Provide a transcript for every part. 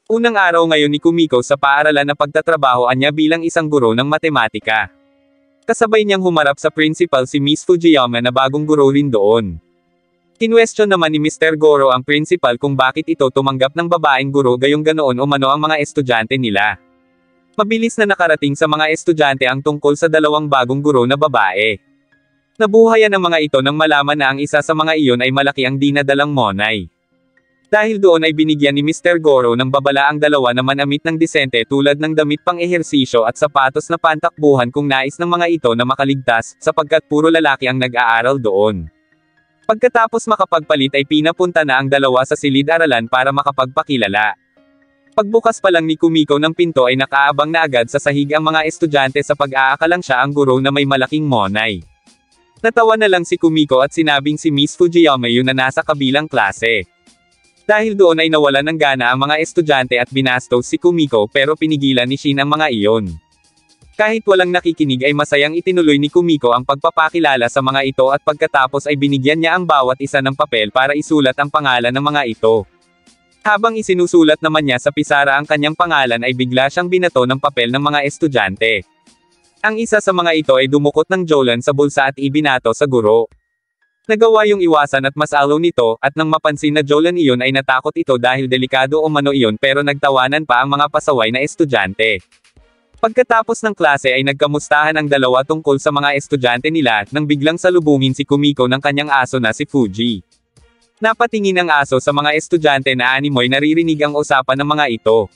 Unang araw ngayon ni Kumiko sa paaralan na pagtatrabahoan niya bilang isang guro ng matematika. Kasabay niyang humarap sa principal si Miss Fujiyama na bagong guro rin doon. Kinwestiyon naman ni Mr. Goro ang principal kung bakit ito tumanggap ng babaeng guro gayong ganoon umano ang mga estudyante nila. Mabilis na nakarating sa mga estudyante ang tungkol sa dalawang bagong guro na babae. Nabuhayan ang mga ito nang malaman na ang isa sa mga iyon ay malaki ang dinadalang monay. Dahil doon ay binigyan ni Mr. Goro ng babala ang dalawa na manamit ng disente tulad ng damit pang ehersisyo at sapatos na pantakbuhan kung nais ng mga ito na makaligtas, sapagkat puro lalaki ang nag-aaral doon. Pagkatapos makapagpalit ay pinapunta na ang dalawa sa silid-aralan para makapagpakilala. Pagbukas pa lang ni Kumiko ng pinto ay nakaabang na agad sa sahig ang mga estudyante sa pag-aakalang siya ang guro na may malaking monay. Natawa na lang si Kumiko at sinabing si Miss Fujiyama yun na nasa kabilang klase. Dahil doon ay nawalan ng gana ang mga estudyante at binastos si Kumiko pero pinigilan ni Shin ang mga iyon. Kahit walang nakikinig ay masayang itinuloy ni Kumiko ang pagpapakilala sa mga ito at pagkatapos ay binigyan niya ang bawat isa ng papel para isulat ang pangalan ng mga ito. Habang isinusulat naman niya sa pisara ang kanyang pangalan ay bigla siyang binato ng papel ng mga estudyante. Ang isa sa mga ito ay dumukot ng jolan sa bulsa at ibinato sa guro. Nagawa yung iwasan at mas alaw nito, at nang mapansin na jolan iyon ay natakot ito dahil delikado umano iyon pero nagtawanan pa ang mga pasaway na estudyante. Pagkatapos ng klase ay nagkamustahan ang dalawa tungkol sa mga estudyante nila, nang biglang salubungin si Kumiko ng kanyang aso na si Fuji. Napatingin ang aso sa mga estudyante na animoy naririnig ang usapan ng mga ito.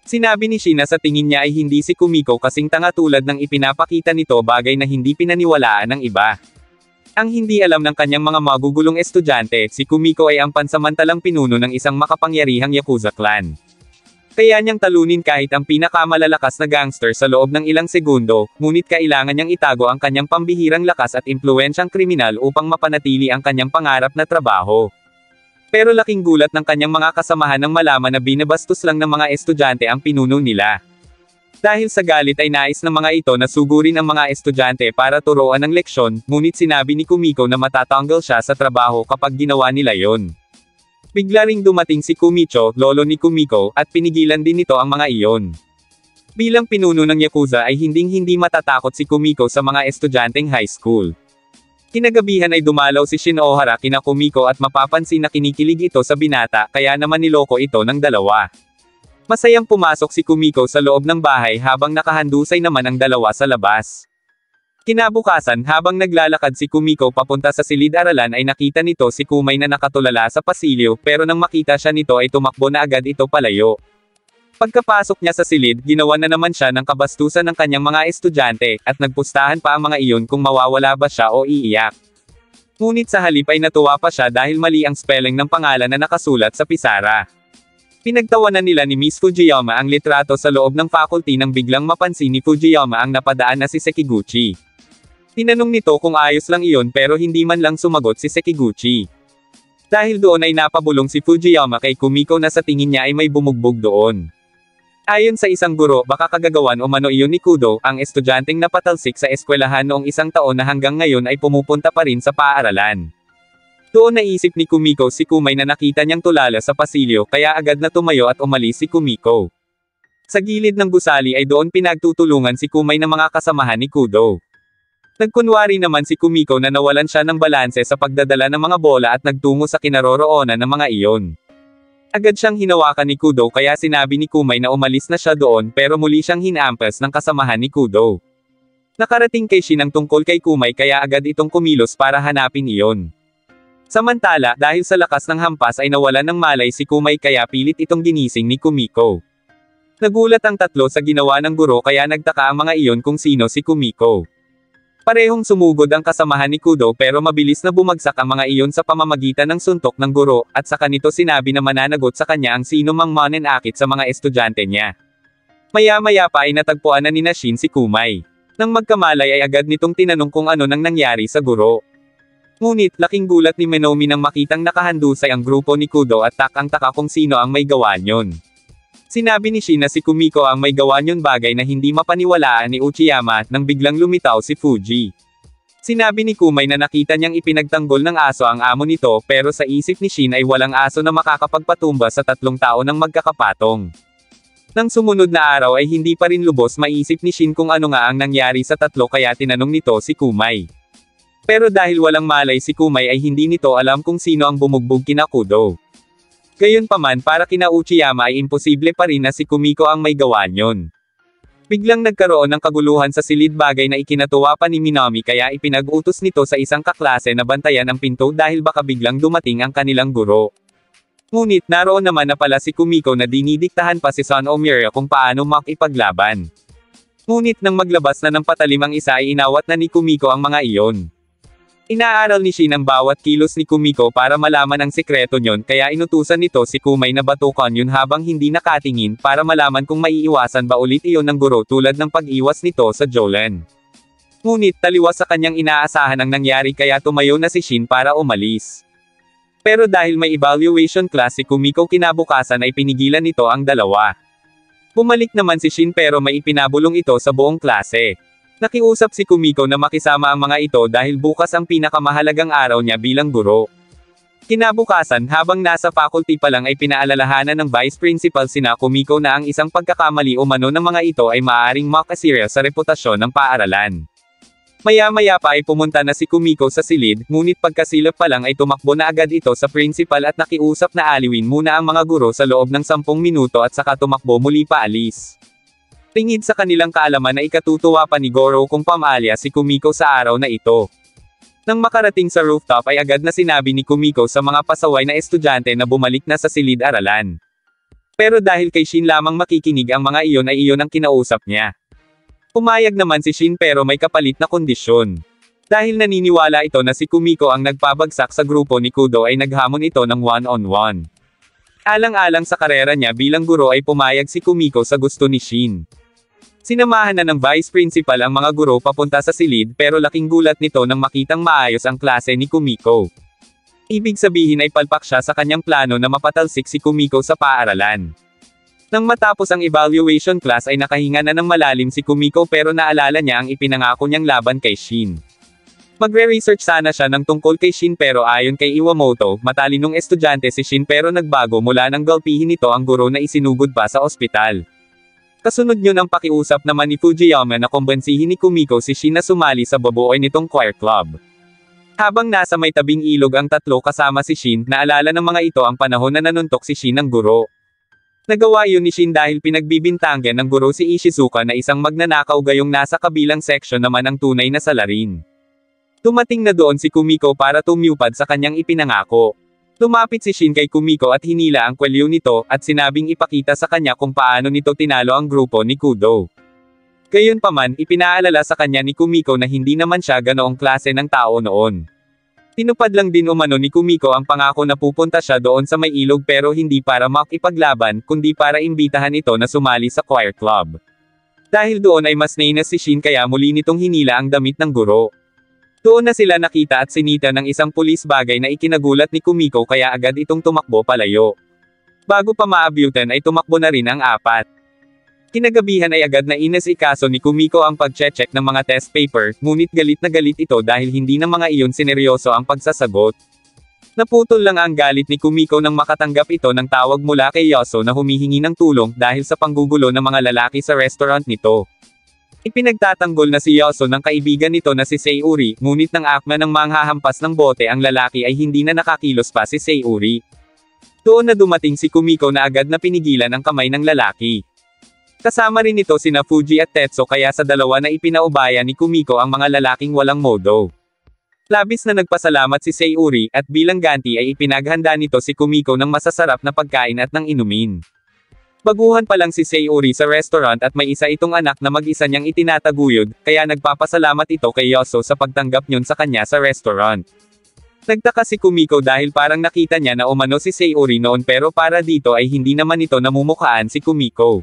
Sinabi ni Shin na sa tingin niya ay hindi si Kumiko kasing tanga tulad ng ipinapakita nito, bagay na hindi pinaniwalaan ng iba. Ang hindi alam ng kanyang mga magugulong estudyante, si Kumiko ay ang pansamantalang pinuno ng isang makapangyarihang Yakuza clan. Kaya niyang talunin kahit ang pinakamalalakas na gangster sa loob ng ilang segundo, ngunit kailangan niyang itago ang kanyang pambihirang lakas at impluwensyang kriminal upang mapanatili ang kanyang pangarap na trabaho. Pero laking gulat ng kanyang mga kasamahan nang malaman na binabastos lang ng mga estudyante ang pinuno nila. Dahil sa galit ay nais ng mga ito na sugurin ang mga estudyante para turuan ng leksyon, ngunit sinabi ni Kumiko na matatanggal siya sa trabaho kapag ginawa nila yon. Bigla ring dumating si Kumicho, lolo ni Kumiko, at pinigilan din nito ang mga iyon. Bilang pinuno ng Yakuza ay hindi matatakot si Kumiko sa mga estudyanteng high school. Kinagabihan ay dumalaw si Shin Ohara kina Kumiko at mapapansin na kinikilig ito sa binata, kaya naman niloko ito ng dalawa. Masayang pumasok si Kumiko sa loob ng bahay habang nakahandusay naman ang dalawa sa labas. Kinabukasan habang naglalakad si Kumiko papunta sa silid-aralan ay nakita nito si Kumay na nakatulala sa pasilyo, pero nang makita siya nito ay tumakbo na agad ito palayo. Pagkapasok niya sa silid, ginawa na naman siya ng kabastusan ng kanyang mga estudyante, at nagpustahan pa ang mga iyon kung mawawala ba siya o iiyak. Ngunit sa halip ay natuwa pa siya dahil mali ang spelling ng pangalan na nakasulat sa pisara. Pinagtawanan nila ni Miss Fujiyama ang litrato sa loob ng faculty nang biglang mapansin ni Fujiyama ang napadaan na si Sekiguchi. Tinanong nito kung ayos lang iyon pero hindi man lang sumagot si Sekiguchi. Dahil doon ay napabulong si Fujiyama kay Kumiko na sa tingin niya ay may bumugbog doon. Ayon sa isang guro, baka kagagawan o mano iyon ni Kudo, ang estudyanteng napatalsik sa eskwelahan noong isang taon na hanggang ngayon ay pumupunta pa rin sa paaralan. Doon naisip ni Kumiko si Kumay na nakita niyang tulala sa pasilyo kaya agad na tumayo at umalis si Kumiko. Sa gilid ng gusali ay doon pinagtutulungan si Kumay ng mga kasamahan ni Kudo. Nagkunwari naman si Kumiko na nawalan siya ng balanse sa pagdadala ng mga bola at nagtungo sa kinaroroonan ng mga iyon. Agad siyang hinawakan ni Kudo kaya sinabi ni Kumay na umalis na siya doon pero muli siyang hinampas ng kasamahan ni Kudo. Nakarating kay Shin ang tungkol kay Kumay kaya agad itong kumilos para hanapin iyon. Samantala, dahil sa lakas ng hampas ay nawalan ng malay si Kumay kaya pilit itong ginising ni Kumiko. Nagulat ang tatlo sa ginawa ng guro kaya nagtaka ang mga iyon kung sino si Kumiko. Parehong sumugod ang kasamahan ni Kudo pero mabilis na bumagsak ang mga iyon sa pamamagitan ng suntok ng guro, at sa kanito sinabi na mananagot sa kanya ang sino mang mananakit sa mga estudyante niya. Maya-maya pa ay natagpuan na ni Shin si Kumay. Nang magkamalay ay agad nitong tinanong kung ano nang nangyari sa guro. Ngunit, laking gulat ni Menomi nang makitang nakahandusay ang grupo ni Kudo at takang-taka kung sino ang may gawa nyon. Sinabi ni Shin na si Kumiko ang may gawa nyon, bagay na hindi mapaniwalaan ni Uchiyama, nang biglang lumitaw si Fuji. Sinabi ni Kumay na nakita niyang ipinagtanggol ng aso ang amo nito pero sa isip ni Shin ay walang aso na makakapagpatumba sa 3 tao ng magkakapatong. Nang sumunod na araw ay hindi pa rin lubos maisip ni Shin kung ano nga ang nangyari sa 3 kaya tinanong nito si Kumay. Pero dahil walang malay si Kumay ay hindi nito alam kung sino ang bumugbog kina Kudo. Gayunpaman para kina Uchiyama ay imposible pa rin na si Kumiko ang may gawa niyon. Biglang nagkaroon ng kaguluhan sa silid bagay na ikinatuwa pa ni Minami kaya ipinag-utos nito sa isang kaklase na bantayan ang pinto dahil baka biglang dumating ang kanilang guro. Ngunit naroon naman na pala si Kumiko na dinidiktahan pa si Son Omiya kung paano makipaglaban. Ngunit nang maglabas na ng patalim ang isa ay inawat na ni Kumiko ang mga iyon. Inaaral ni Shin ang bawat kilos ni Kumiko para malaman ang sekreto niyon kaya inutusan nito si Kumay na batukan yun habang hindi nakatingin para malaman kung maiiwasan ba ulit iyon ng guro tulad ng pag-iwas nito sa Jolen. Ngunit taliwas sa kanyang inaasahan ang nangyari kaya tumayo na si Shin para umalis. Pero dahil may evaluation class si Kumiko kinabukasan ay pinigilan nito ang dalawa. Bumalik naman si Shin pero may ipinabulong ito sa buong klase. Nakiusap si Kumiko na makisama ang mga ito dahil bukas ang pinakamahalagang araw niya bilang guro. Kinabukasan habang nasa faculty pa lang ay pinaalalahanan ng vice principal sina Kumiko na ang isang pagkakamali umano ng mga ito ay maaaring makasira sa reputasyon ng paaralan. Maya-maya pa ay pumunta na si Kumiko sa silid, ngunit pagkasilap pa lang ay tumakbo na agad ito sa principal at nakiusap na aliwin muna ang mga guro sa loob ng 10 minuto at saka tumakbo muli paalis. Tingid sa kanilang kaalaman na ikatutuwa pa ni Goro kung pamalya si Kumiko sa araw na ito. Nang makarating sa rooftop ay agad na sinabi ni Kumiko sa mga pasaway na estudyante na bumalik na sa silid-aralan. Pero dahil kay Shin lamang makikinig ang mga iyon ay iyon ang kinausap niya. Pumayag naman si Shin pero may kapalit na kondisyon. Dahil naniniwala ito na si Kumiko ang nagpabagsak sa grupo ni Kudo ay naghamon ito ng one-on-one. Alang-alang sa karera niya bilang guro ay pumayag si Kumiko sa gusto ni Shin. Sinamahan na ng vice principal ang mga guro papunta sa silid pero laking gulat nito nang makitang maayos ang klase ni Kumiko. Ibig sabihin ay palpak siya sa kanyang plano na mapatalsik si Kumiko sa paaralan. Nang matapos ang evaluation class ay nakahinga na ng malalim si Kumiko pero naalala niya ang ipinangako niyang laban kay Shin. Magre-research sana siya ng tungkol kay Shin pero ayon kay Iwamoto, matalinong estudyante si Shin pero nagbago mula nang gulpihin nito ang guro na isinugod pa sa ospital. Kasunod yun ang pakiusap naman ni Fujiyama na kumbensihin ni Kumiko si Shin na sumali sa babuoy nitong choir club. Habang nasa may tabing ilog ang 3 kasama si Shin, naalala ng mga ito ang panahon na nanuntok si Shin ng guro. Nagawa yun ni Shin dahil pinagbibintangan ng guro si Ishizuka na isang magnanakaw gayong nasa kabilang section naman ang tunay na salarin. Dumating na doon si Kumiko para tumupad sa kanyang ipinangako. Lumapit si Shin kay Kumiko at hinila ang kwelyo nito, at sinabing ipakita sa kanya kung paano nito tinalo ang grupo ni Kudo. Gayunpaman, ipinaalala sa kanya ni Kumiko na hindi naman siya ganoong klase ng tao noon. Tinupad lang din umano ni Kumiko ang pangako na pupunta siya doon sa may ilog pero hindi para makipaglaban, kundi para imbitahan ito na sumali sa choir club. Dahil doon ay mas nainas si Shin kaya muli nitong hinila ang damit ng guro. Doon na sila nakita at sinita ng isang pulis bagay na ikinagulat ni Kumiko kaya agad itong tumakbo palayo. Bago pa maabyutan ay tumakbo na rin ang 4. Kinagabihan ay agad na inasikaso ni Kumiko ang pag-check ng mga test paper, ngunit galit na galit ito dahil hindi ng mga iyon sineryoso ang pagsasagot. Naputol lang ang galit ni Kumiko nang makatanggap ito ng tawag mula kay Yoso na humihingi ng tulong dahil sa panggugulo ng mga lalaki sa restaurant nito. Ipinagtatanggol na si Yoso ng kaibigan nito na si Sayuri, ngunit nang akma ng manghahampas ng bote ang lalaki ay hindi na nakakilos pa si Sayuri. Doon na dumating si Kumiko na agad na pinigilan ang kamay ng lalaki. Kasama rin ito sina Fuji at Tetsu kaya sa dalawa na ipinaubaya ni Kumiko ang mga lalaking walang modo. Labis na nagpasalamat si Sayuri, at bilang ganti ay ipinaghanda nito si Kumiko ng masasarap na pagkain at ng inumin. Baguhan pa lang si Sayuri sa restaurant at may isa itong anak na mag-isa niyang itinataguyod, kaya nagpapasalamat ito kay Yoso sa pagtanggap niyon sa kanya sa restaurant. Nagtaka si Kumiko dahil parang nakita niya na umano si Sayuri noon pero para dito ay hindi naman ito namumukhaan si Kumiko.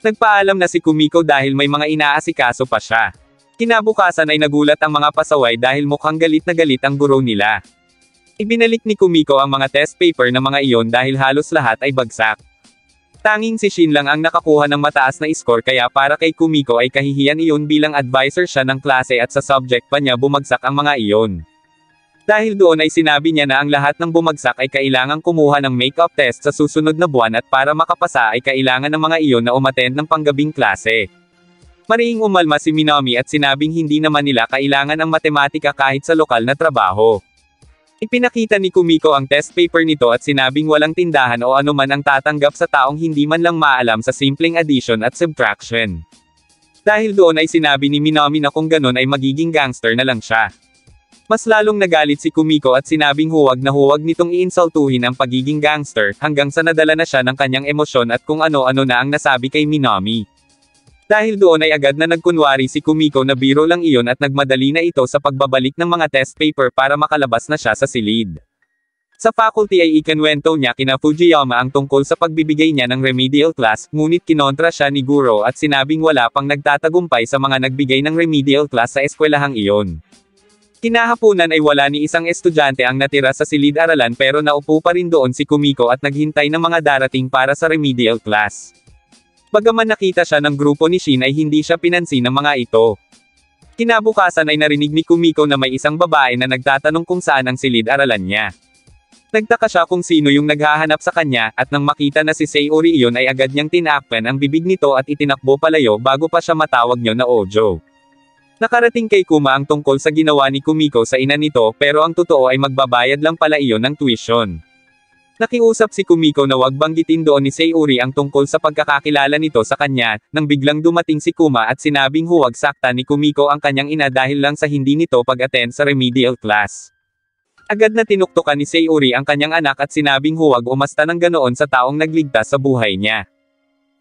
Nagpaalam na si Kumiko dahil may mga inaasikaso pa siya. Kinabukasan ay nagulat ang mga pasaway dahil mukhang galit na galit ang guro nila. Ibinalik ni Kumiko ang mga test paper na mga iyon dahil halos lahat ay bagsak. Tanging si Shin lang ang nakakuha ng mataas na score kaya para kay Kumiko ay kahihiyan iyon bilang advisor siya ng klase at sa subject pa niya bumagsak ang mga iyon. Dahil doon ay sinabi niya na ang lahat ng bumagsak ay kailangang kumuha ng makeup test sa susunod na buwan at para makapasa ay kailangan ng mga iyon na umattend ng panggabing klase. Mariing umalma si Minami at sinabing hindi naman nila kailangan ang matematika kahit sa lokal na trabaho. Ipinakita ni Kumiko ang test paper nito at sinabing walang tindahan o anuman ang tatanggap sa taong hindi man lang maalam sa simpleng addition at subtraction. Dahil doon ay sinabi ni Minami na kung ganun ay magiging gangster na lang siya. Mas lalong nagalit si Kumiko at sinabing huwag na huwag nitong iinsultuhin ang pagiging gangster, hanggang sa nadala na siya ng kanyang emosyon at kung ano-ano na ang nasabi kay Minami. Dahil doon ay agad na nagkunwari si Kumiko na biro lang iyon at nagmadali na ito sa pagbabalik ng mga test paper para makalabas na siya sa silid. Sa faculty ay ikinwento niya kina Fujiyama ang tungkol sa pagbibigay niya ng remedial class, ngunit kinontra siya ni Guro at sinabing wala pang nagtatagumpay sa mga nagbigay ng remedial class sa eskwelahang iyon. Kinahapunan ay wala ni isang estudyante ang natira sa silid-aralan pero naupo pa rin doon si Kumiko at naghintay ng mga darating para sa remedial class. Bagaman nakita siya ng grupo ni Shin ay hindi siya pinansin ng mga ito. Kinabukasan ay narinig ni Kumiko na may isang babae na nagtatanong kung saan ang silid-aralan niya. Nagtaka siya kung sino yung naghahanap sa kanya, at nang makita na si Sayori iyon ay agad niyang tinakpan ang bibig nito at itinakbo palayo bago pa siya matawag niyo na Ojo. Nakarating kay Kuma ang tungkol sa ginawa ni Kumiko sa ina nito pero ang totoo ay magbabayad lang pala iyon ng tuition. Nakiusap si Kumiko na wag banggitin doon ni Sayori ang tungkol sa pagkakakilala nito sa kanya, nang biglang dumating si Kuma at sinabing huwag saktan ni Kumiko ang kanyang ina dahil lang sa hindi nito pag-attend sa remedial class. Agad na tinuktukan ni Sayori ang kanyang anak at sinabing huwag umasta ng ganoon sa taong nagligtas sa buhay niya.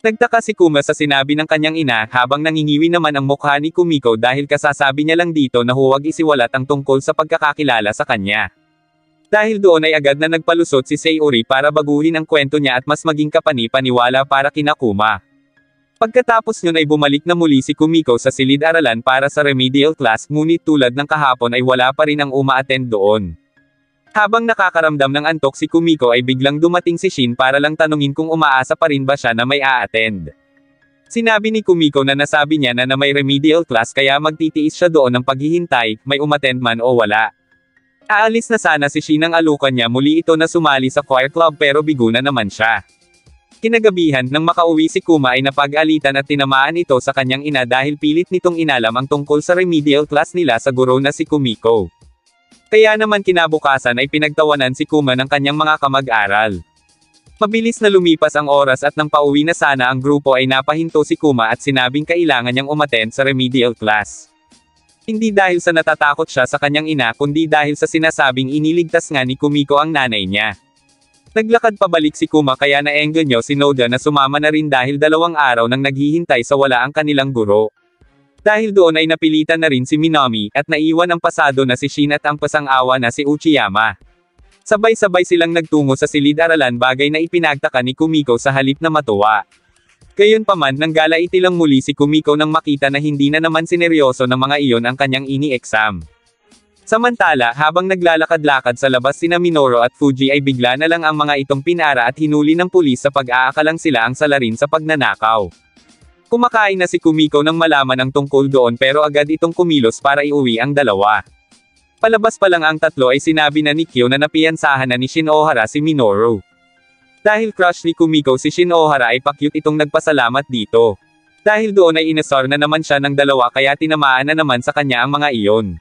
Nagtaka si Kuma sa sinabi ng kanyang ina habang nangingiwi naman ang mukha ni Kumiko dahil kasasabi niya lang dito na huwag isiwalat ang tungkol sa pagkakakilala sa kanya. Dahil doon ay agad na nagpalusot si Sayori para baguhin ang kwento niya at mas maging kapani-paniwala para kina Kuma. Pagkatapos nun ay bumalik na muli si Kumiko sa silid-aralan para sa remedial class, ngunit tulad ng kahapon ay wala pa rin ang uma-attend doon. Habang nakakaramdam ng antok si Kumiko ay biglang dumating si Shin para lang tanungin kung umaasa pa rin ba siya na may a-attend. Sinabi ni Kumiko na nasabi niya na may remedial class kaya magtitiis siya doon ng paghihintay, may umattend man o wala. Aalis na sana si Shin ng alukan niya muli ito na sumali sa choir club pero bigo na naman siya. Kinagabihan nang makauwi si Kuma ay napag-alitan at tinamaan ito sa kanyang ina dahil pilit nitong inalam ang tungkol sa remedial class nila sa guro na si Kumiko. Kaya naman kinabukasan ay pinagtawanan si Kuma ng kanyang mga kamag-aral. Mabilis na lumipas ang oras at nang pauwi na sana ang grupo ay napahinto si Kuma at sinabing kailangan niyang umattend sa remedial class. Hindi dahil sa natatakot siya sa kanyang ina kundi dahil sa sinasabing iniligtas nga ni Kumiko ang nanay niya. Naglakad pabalik si Kuma kaya naengganyo si Noda na sumama na rin dahil 2 araw nang naghihintay sa wala ang kanilang guro. Dahil doon ay napilitan na rin si Minami, at naiwan ang pasado na si Shin at ang pasang-awa na si Uchiyama. Sabay-sabay silang nagtungo sa silid-aralan bagay na ipinagtaka ni Kumiko sa halip na matuwa. Gayunpaman nanggalaiti lang muli si Kumiko nang makita na hindi na naman sineryoso ng mga iyon ang kanyang ini-exam. Samantala, habang naglalakad-lakad sa labas sina Minoru at Fuji ay bigla na lang ang mga itong pinara at hinuli ng pulis sa pag-aakalang sila ang salarin sa pagnanakaw. Kumakain na si Kumiko nang malaman ang tungkol doon pero agad itong kumilos para iuwi ang dalawa. Palabas pa lang ang tatlo ay sinabi na ni Kyo na napiyansahan na ni Shinohara si Minoru. Dahil crush ni Kumiko si Shinohara ay pa-cute itong nagpasalamat dito. Dahil doon ay inasar na naman siya ng dalawa kaya tinamaan na naman sa kanya ang mga iyon.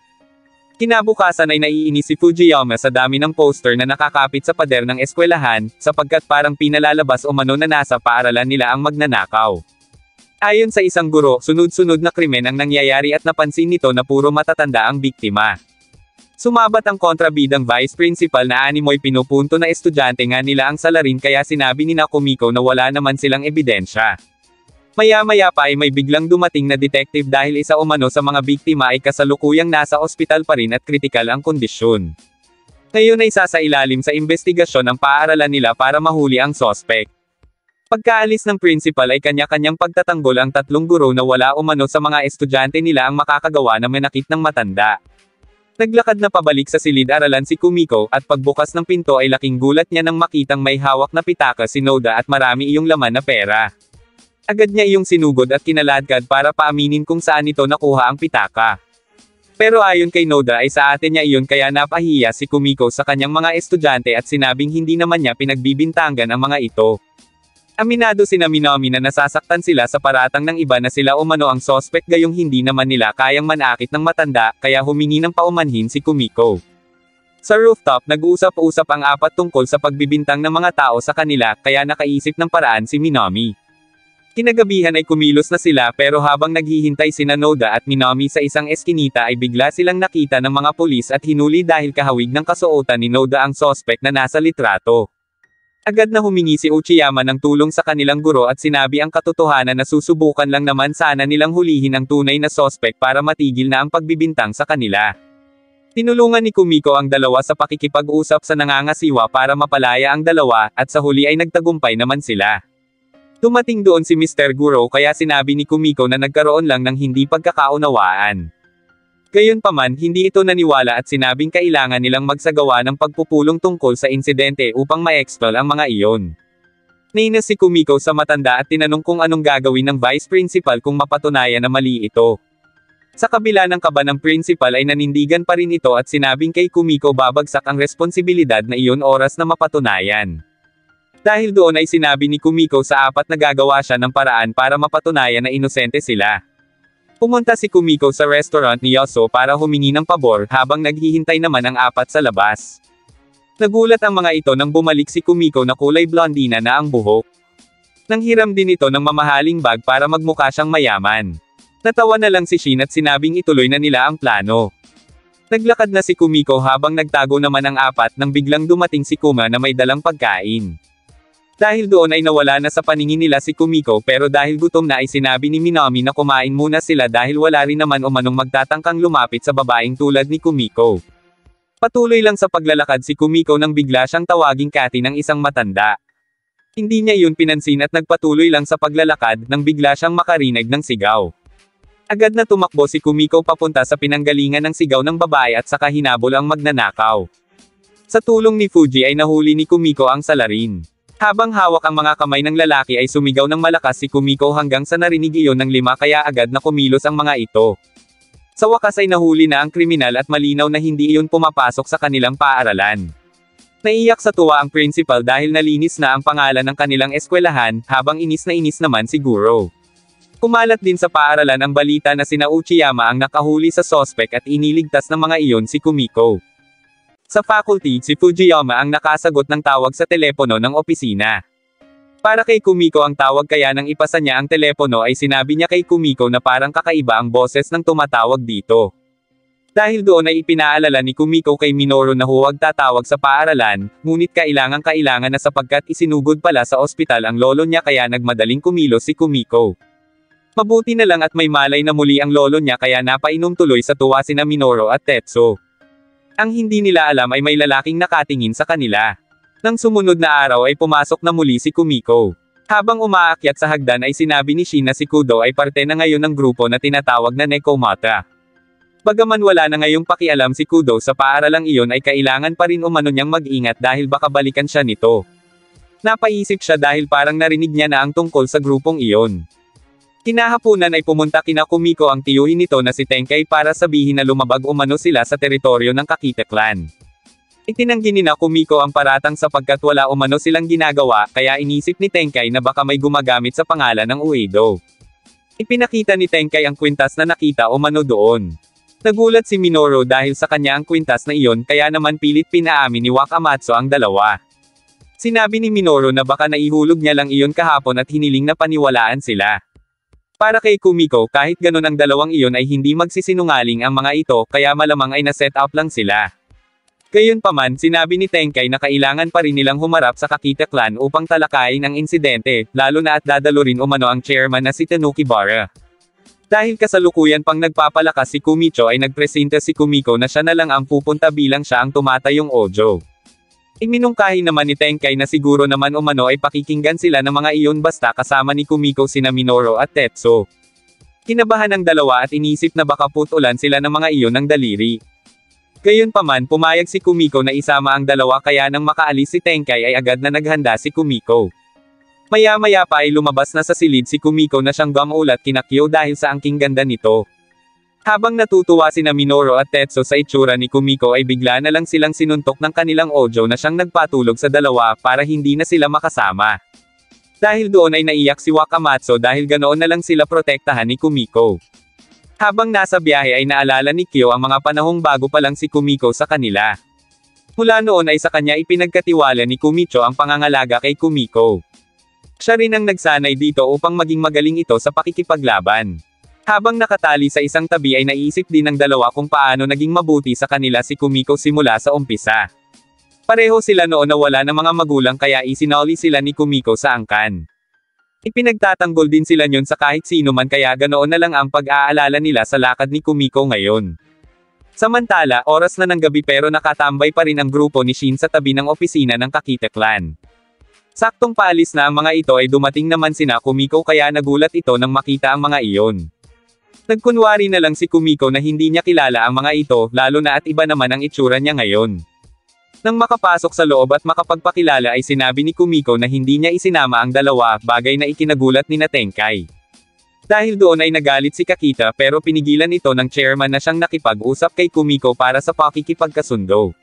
Kinabukasan ay naiinis si Fujiyama sa dami ng poster na nakakapit sa pader ng eskwelahan, sapagkat parang pinalalabas o mano na nasa paaralan nila ang magnanakaw. Ayon sa isang guro, sunod-sunod na krimen ang nangyayari at napansin nito na puro matatanda ang biktima. Sumabat ang kontrabidang vice principal na animoy pinupunto na estudyante nga nila ang salarin kaya sinabi ni Kumiko na wala naman silang ebidensya. Maya-maya pa ay may biglang dumating na detective dahil isa umano sa mga biktima ay kasalukuyang nasa ospital pa rin at kritikal ang kondisyon. Ngayon ay sasailalim sa investigasyon ang paaralan nila para mahuli ang sospek. Pagkaalis ng principal ay kanya-kanyang pagtatanggol ang 3 guro na wala umano sa mga estudyante nila ang makakagawa na manakit ng matanda. Naglakad na pabalik sa silid-aralan si Kumiko, at pagbukas ng pinto ay laking gulat niya nang makitang may hawak na pitaka si Noda at marami iyong laman na pera. Agad niya iyong sinugod at kinaladkad para paaminin kung saan ito nakuha ang pitaka. Pero ayon kay Noda ay sa atin niya iyon kaya napahiya si Kumiko sa kanyang mga estudyante at sinabing hindi naman niya pinagbibintangan ang mga ito. Aminado sina Minami na nasasaktan sila sa paratang ng iba na sila umano ang sospek gayong hindi naman nila kayang manakit ng matanda, kaya humingi ng paumanhin si Kumiko. Sa rooftop nag-uusap-usap ang apat tungkol sa pagbibintang ng mga tao sa kanila, kaya nakaisip ng paraan si Minami. Kinagabihan ay kumilos na sila pero habang naghihintay sina Noda at Minami sa isang eskinita ay bigla silang nakita ng mga pulis at hinuli dahil kahawig ng kasuotan ni Noda ang sospek na nasa litrato. Agad na humingi si Uchiyama ng tulong sa kanilang guro at sinabi ang katotohanan na susubukan lang naman sana nilang hulihin ang tunay na sospek para matigil na ang pagbibintang sa kanila. Tinulungan ni Kumiko ang dalawa sa pakikipag-usap sa nangangasiwa para mapalaya ang dalawa, at sa huli ay nagtagumpay naman sila. Dumating doon si Mr. Guro kaya sinabi ni Kumiko na nagkaroon lang ng hindi pagkakaunawaan. Gayunpaman, hindi ito naniwala at sinabing kailangan nilang magsagawa ng pagpupulong tungkol sa insidente upang ma-expel ang mga iyon. Nainis si Kumiko sa matanda at tinanong kung anong gagawin ng vice principal kung mapatunayan na mali ito. Sa kabila ng kaba ng principal ay nanindigan pa rin ito at sinabing kay Kumiko babagsak ang responsibilidad na iyon oras na mapatunayan. Dahil doon ay sinabi ni Kumiko sa apat na gagawa siya ng paraan para mapatunayan na inosente sila. Pumunta si Kumiko sa restaurant ni Yoso para humingi ng pabor habang naghihintay naman ang apat sa labas. Nagulat ang mga ito nang bumalik si Kumiko na kulay blondina na ang buhok. Nanghiram din ito ng mamahaling bag para magmukha siyang mayaman. Natawa na lang si Shin at sinabing ituloy na nila ang plano. Naglakad na si Kumiko habang nagtago naman ang apat nang biglang dumating si Kuma na may dalang pagkain. Dahil doon ay nawala na sa paningin nila si Kumiko pero dahil gutom na ay sinabi ni Minami na kumain muna sila dahil wala rin naman umanong magtatangkang lumapit sa babaeng tulad ni Kumiko. Patuloy lang sa paglalakad si Kumiko nang bigla siyang tawaging Kati ng isang matanda. Hindi niya yun pinansin at nagpatuloy lang sa paglalakad nang bigla siyang makarinig ng sigaw. Agad na tumakbo si Kumiko papunta sa pinanggalingan ng sigaw ng babae at saka hinabol ang magnanakaw. Sa tulong ni Fuji ay nahuli ni Kumiko ang salarin. Habang hawak ang mga kamay ng lalaki ay sumigaw ng malakas si Kumiko hanggang sa narinig iyon ng lima kaya agad na kumilos ang mga ito. Sa wakas ay nahuli na ang kriminal at malinaw na hindi iyon pumapasok sa kanilang paaralan. Naiyak sa tuwa ang principal dahil nalinis na ang pangalan ng kanilang eskwelahan, habang inis na inis naman si Guro. Kumalat din sa paaralan ang balita na sina Uchiyama ang nakahuli sa sospek at iniligtas ng mga iyon si Kumiko. Sa faculty, si Fujiyama ang nakasagot ng tawag sa telepono ng opisina. Para kay Kumiko ang tawag kaya nang ipasa niya ang telepono ay sinabi niya kay Kumiko na parang kakaiba ang boses ng tumatawag dito. Dahil doon ay ipinaalala ni Kumiko kay Minoru na huwag tatawag sa paaralan, ngunit kailangan na sapagkat isinugod pala sa ospital ang lolo niya kaya nagmadaling kumilos si Kumiko. Mabuti na lang at may malay na muli ang lolo niya kaya napainom tuloy sa tuwa sina Minoru at Tetsu. Ang hindi nila alam ay may lalaking nakatingin sa kanila. Nang sumunod na araw ay pumasok na muli si Kumiko. Habang umaakyat sa hagdan ay sinabi ni Shin na si Kudo ay parte na ngayon ng grupo na tinatawag na Nekomata. Bagaman wala na ngayong pakialam si Kudo sa paaralang iyon ay kailangan pa rin umano niyang mag-ingat dahil baka balikan siya nito. Napaisip siya dahil parang narinig niya na ang tungkol sa grupong iyon. Kinahapunan ay pumunta kina Kumiko ang tiyuhin nito na si Tenkei para sabihin na lumabag umano sila sa teritoryo ng Kakita clan. Itinanggi ni Kumiko ang paratang sapagkat wala umano silang ginagawa kaya inisip ni Tenkei na baka may gumagamit sa pangalan ng Uedo. Ipinakita ni Tenkei ang kwintas na nakita umano doon. Nagulat si Minoru dahil sa kanya ang kwintas na iyon kaya naman pilit pinaamin ni Wakamatsu ang dalawa. Sinabi ni Minoru na baka naihulog niya lang iyon kahapon at hiniling na paniwalaan sila. Para kay Kumiko kahit ganun ang dalawang iyon ay hindi magsisinungaling ang mga ito kaya malamang ay na-set up lang sila. Gayunpaman sinabi ni Tenkei na kailangan pa rin nilang humarap sa Kakita clan upang talakayin ang insidente, lalo na at dadalo rin umano ang chairman na si Tanuki Bara. Dahil kasalukuyan pang nagpapalakas si Kumicho ay nagpresenta si Kumiko na siya na lang ang pupunta bilang siya ang tumatayong Ojo. Iminungkahi naman ni Tenkei na siguro naman umano ay pakikinggan sila ng mga iyon basta kasama ni Kumiko sina Minoru at Tetsu. Kinabahan ng dalawa at inisip na baka putulan sila ng mga iyon ng daliri. Gayunpaman pumayag si Kumiko na isama ang dalawa kaya nang makaalis si Tenkay ay agad na naghanda si Kumiko. Maya-maya pa ay lumabas na sa silid si Kumiko na siyang gamulat kina Kyo dahil sa angking ganda nito. Habang natutuwa sina Minoru at Tetsu sa itsura ni Kumiko ay bigla na lang silang sinuntok ng kanilang Ojo na siyang nagpatulog sa dalawa para hindi na sila makasama. Dahil doon ay naiyak si Wakamatsu dahil ganoon na lang sila protektahan ni Kumiko. Habang nasa biyahe ay naalala ni Kyo ang mga panahong bago pa lang si Kumiko sa kanila. Mula noon ay sa kanya ipinagkatiwala ni Kumicho ang pangangalaga kay Kumiko. Siya rin ang nagsanay dito upang maging magaling ito sa pakikipaglaban. Habang nakatali sa isang tabi ay naiisip din ng dalawa kung paano naging mabuti sa kanila si Kumiko simula sa umpisa. Pareho sila noon na wala ng mga magulang kaya isinoli sila ni Kumiko sa angkan. Ipinagtatanggol din sila nyon sa kahit sino man kaya ganoon na lang ang pag-aalala nila sa lakad ni Kumiko ngayon. Samantala, oras na ng gabi pero nakatambay pa rin ang grupo ni Shin sa tabi ng opisina ng Kakita Clan. Saktong paalis na ang mga ito ay dumating naman sina Kumiko kaya nagulat ito nang makita ang mga iyon. Nagkunwari na lang si Kumiko na hindi niya kilala ang mga ito, lalo na at iba naman ang itsura niya ngayon. Nang makapasok sa loob at makapagpakilala ay sinabi ni Kumiko na hindi niya isinama ang dalawa, bagay na ikinagulat ni Tenkay. Dahil doon ay nagalit si Kakita pero pinigilan ito ng chairman na siyang nakipag-usap kay Kumiko para sa pakikipagkasundo.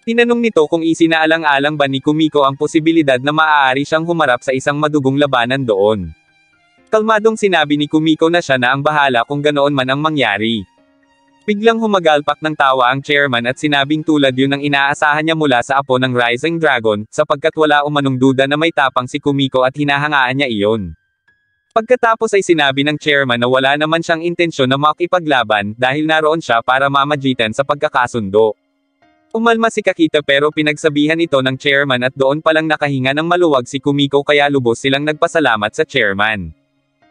Tinanong nito kung isinaalang-alang ba ni Kumiko ang posibilidad na maaari siyang humarap sa isang madugong labanan doon. Kalmadong sinabi ni Kumiko na siya na ang bahala kung ganoon man ang mangyari. Biglang humagalpak ng tawa ang chairman at sinabing tulad yun ang inaasahan niya mula sa apo ng Rising Dragon, sapagkat wala umanong duda na may tapang si Kumiko at hinahangaan niya iyon. Pagkatapos ay sinabi ng chairman na wala naman siyang intensyon na makipaglaban dahil naroon siya para mamagitan sa pagkakasundo. Umalma si Kakita pero pinagsabihan ito ng chairman at doon palang nakahinga ng maluwag si Kumiko kaya lubos silang nagpasalamat sa chairman.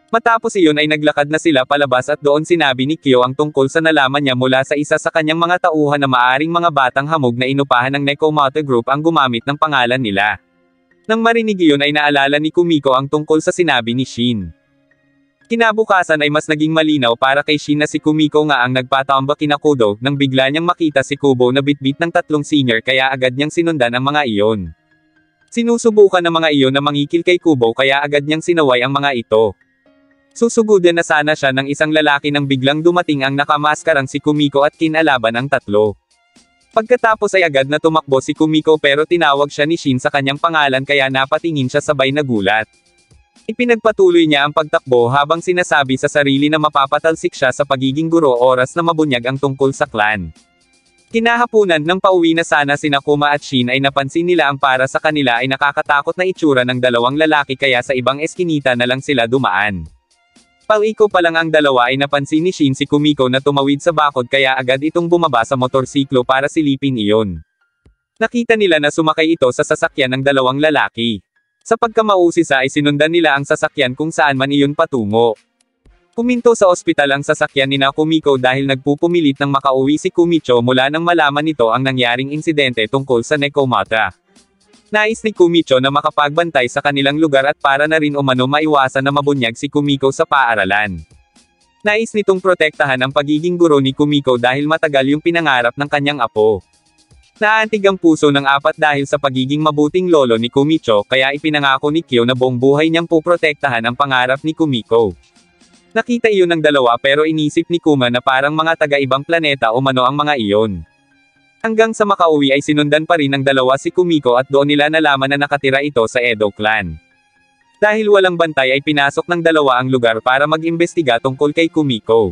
Matapos iyon ay naglakad na sila palabas at doon sinabi ni Kyo ang tungkol sa nalaman niya mula sa isa sa kanyang mga tauhan na maaring mga batang hamog na inupahan ng Nekomata Group ang gumamit ng pangalan nila. Nang marinig iyon ay naalala ni Kumiko ang tungkol sa sinabi ni Shin. Kinabukasan ay mas naging malinaw para kay Shin na si Kumiko nga ang nagpatamba kina Kudo nang bigla niyang makita si Kubo na bitbit ng tatlong senior kaya agad niyang sinundan ang mga iyon. Sinusubukan ng mga iyon na mangikil kay Kubo kaya agad niyang sinaway ang mga ito. Susugudin na sana siya ng isang lalaki nang biglang dumating ang nakamaskarang si Kumiko at kinalaban ang tatlo. Pagkatapos ay agad na tumakbo si Kumiko pero tinawag siya ni Shin sa kanyang pangalan kaya napatingin siya sabay nagulat. Ipinagpatuloy niya ang pagtakbo habang sinasabi sa sarili na mapapatalsik siya sa pagiging guro oras na mabunyag ang tungkol sa clan. Kinahapunan nang pauwi na sana sina Kuma at Shin ay napansin nila ang para sa kanila ay nakakatakot na itsura ng dalawang lalaki kaya sa ibang eskinita na lang sila dumaan. Pauiko pa lang ang dalawa ay napansin ni Shin si Kumiko na tumawid sa bakod kaya agad itong bumaba sa motorsiklo para silipin iyon. Nakita nila na sumakay ito sa sasakyan ng dalawang lalaki. Sa pagkamausisa ay sinundan nila ang sasakyan kung saan man iyon patungo. Puminto sa ospital ang sasakyan ni Kumiko dahil nagpupumilit ng makauwi si Kumicho mula nang malaman nito ang nangyaring insidente tungkol sa Nekomata. Nais ni Kumicho na makapagbantay sa kanilang lugar at para na rin umano maiwasan na mabunyag si Kumiko sa paaralan. Nais nitong protektahan ang pagiging guro ni Kumiko dahil matagal yung pinangarap ng kanyang apo. Naantig ang puso ng apat dahil sa pagiging mabuting lolo ni Kumicho kaya ipinangako ni Kyo na buong buhay niyang puprotektahan ang pangarap ni Kumiko. Nakita iyon ng dalawa pero inisip ni Kuma na parang mga taga-ibang planeta umano ang mga iyon. Hanggang sa makauwi ay sinundan pa rin ng dalawa si Kumiko at doon nila nalaman na nakatira ito sa Edo Clan. Dahil walang bantay ay pinasok ng dalawa ang lugar para mag-imbestiga tungkol kay Kumiko.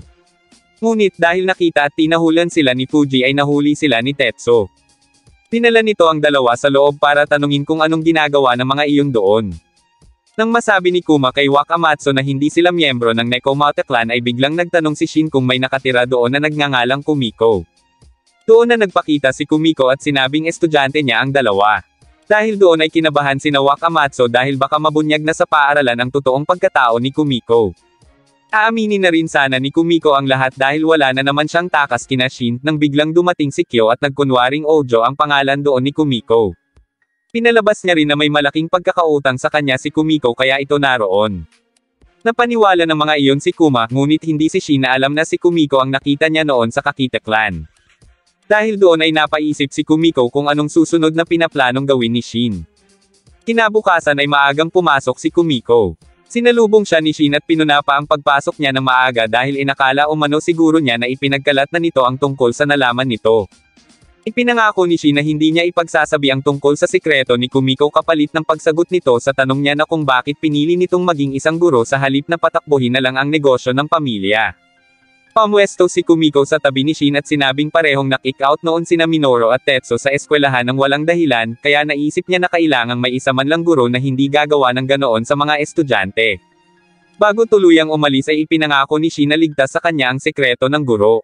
Ngunit dahil nakita at tinahulan sila ni Fuji ay nahuli sila ni Tetsu. Dinala nito ang dalawa sa loob para tanungin kung anong ginagawa ng mga iyon doon. Nang masabi ni Kuma kay Wakamatsu na hindi sila miyembro ng Nekomata Clan ay biglang nagtanong si Shin kung may nakatira doon na nagngangalang Kumiko. Doon na nagpakita si Kumiko at sinabing estudyante niya ang dalawa. Dahil doon ay kinabahan si Wakamatsu dahil baka mabunyag na sa paaralan ang totoong pagkatao ni Kumiko. Aaminin na rin sana ni Kumiko ang lahat dahil wala na naman siyang takas kina Shin nang biglang dumating si Kyo at nagkunwaring Ojo ang pangalan doon ni Kumiko. Pinalabas niya rin na may malaking pagkakautang sa kanya si Kumiko kaya ito naroon. Napaniwala ng mga iyon si Kuma ngunit hindi si Shin na alam na si Kumiko ang nakita niya noon sa Kakita Clan. Dahil doon ay napaisip si Kumiko kung anong susunod na pinaplanong gawin ni Shin. Kinabukasan ay maagang pumasok si Kumiko. Sinalubong siya ni Shin at pinuna pa ang pagpasok niya ng maaga dahil inakala umano siguro niya na ipinagkalat na nito ang tungkol sa nalaman nito. Ipinangako ni Shin na hindi niya ipagsasabi ang tungkol sa sikreto ni Kumiko kapalit ng pagsagot nito sa tanong niya na kung bakit pinili nitong maging isang guro sa halip na patakbuhin na lang ang negosyo ng pamilya. Pamwesto si Kumiko sa tabi ni Shin at sinabing parehong na-kick out noon sina Minoru at Tetsu sa eskwelahan ng walang dahilan, kaya naisip niya na kailangang may isa man lang guro na hindi gagawa ng ganoon sa mga estudyante. Bago tuluyang umalis ay ipinangako ni Shin na ligtas sa kanya ang sekreto ng guro.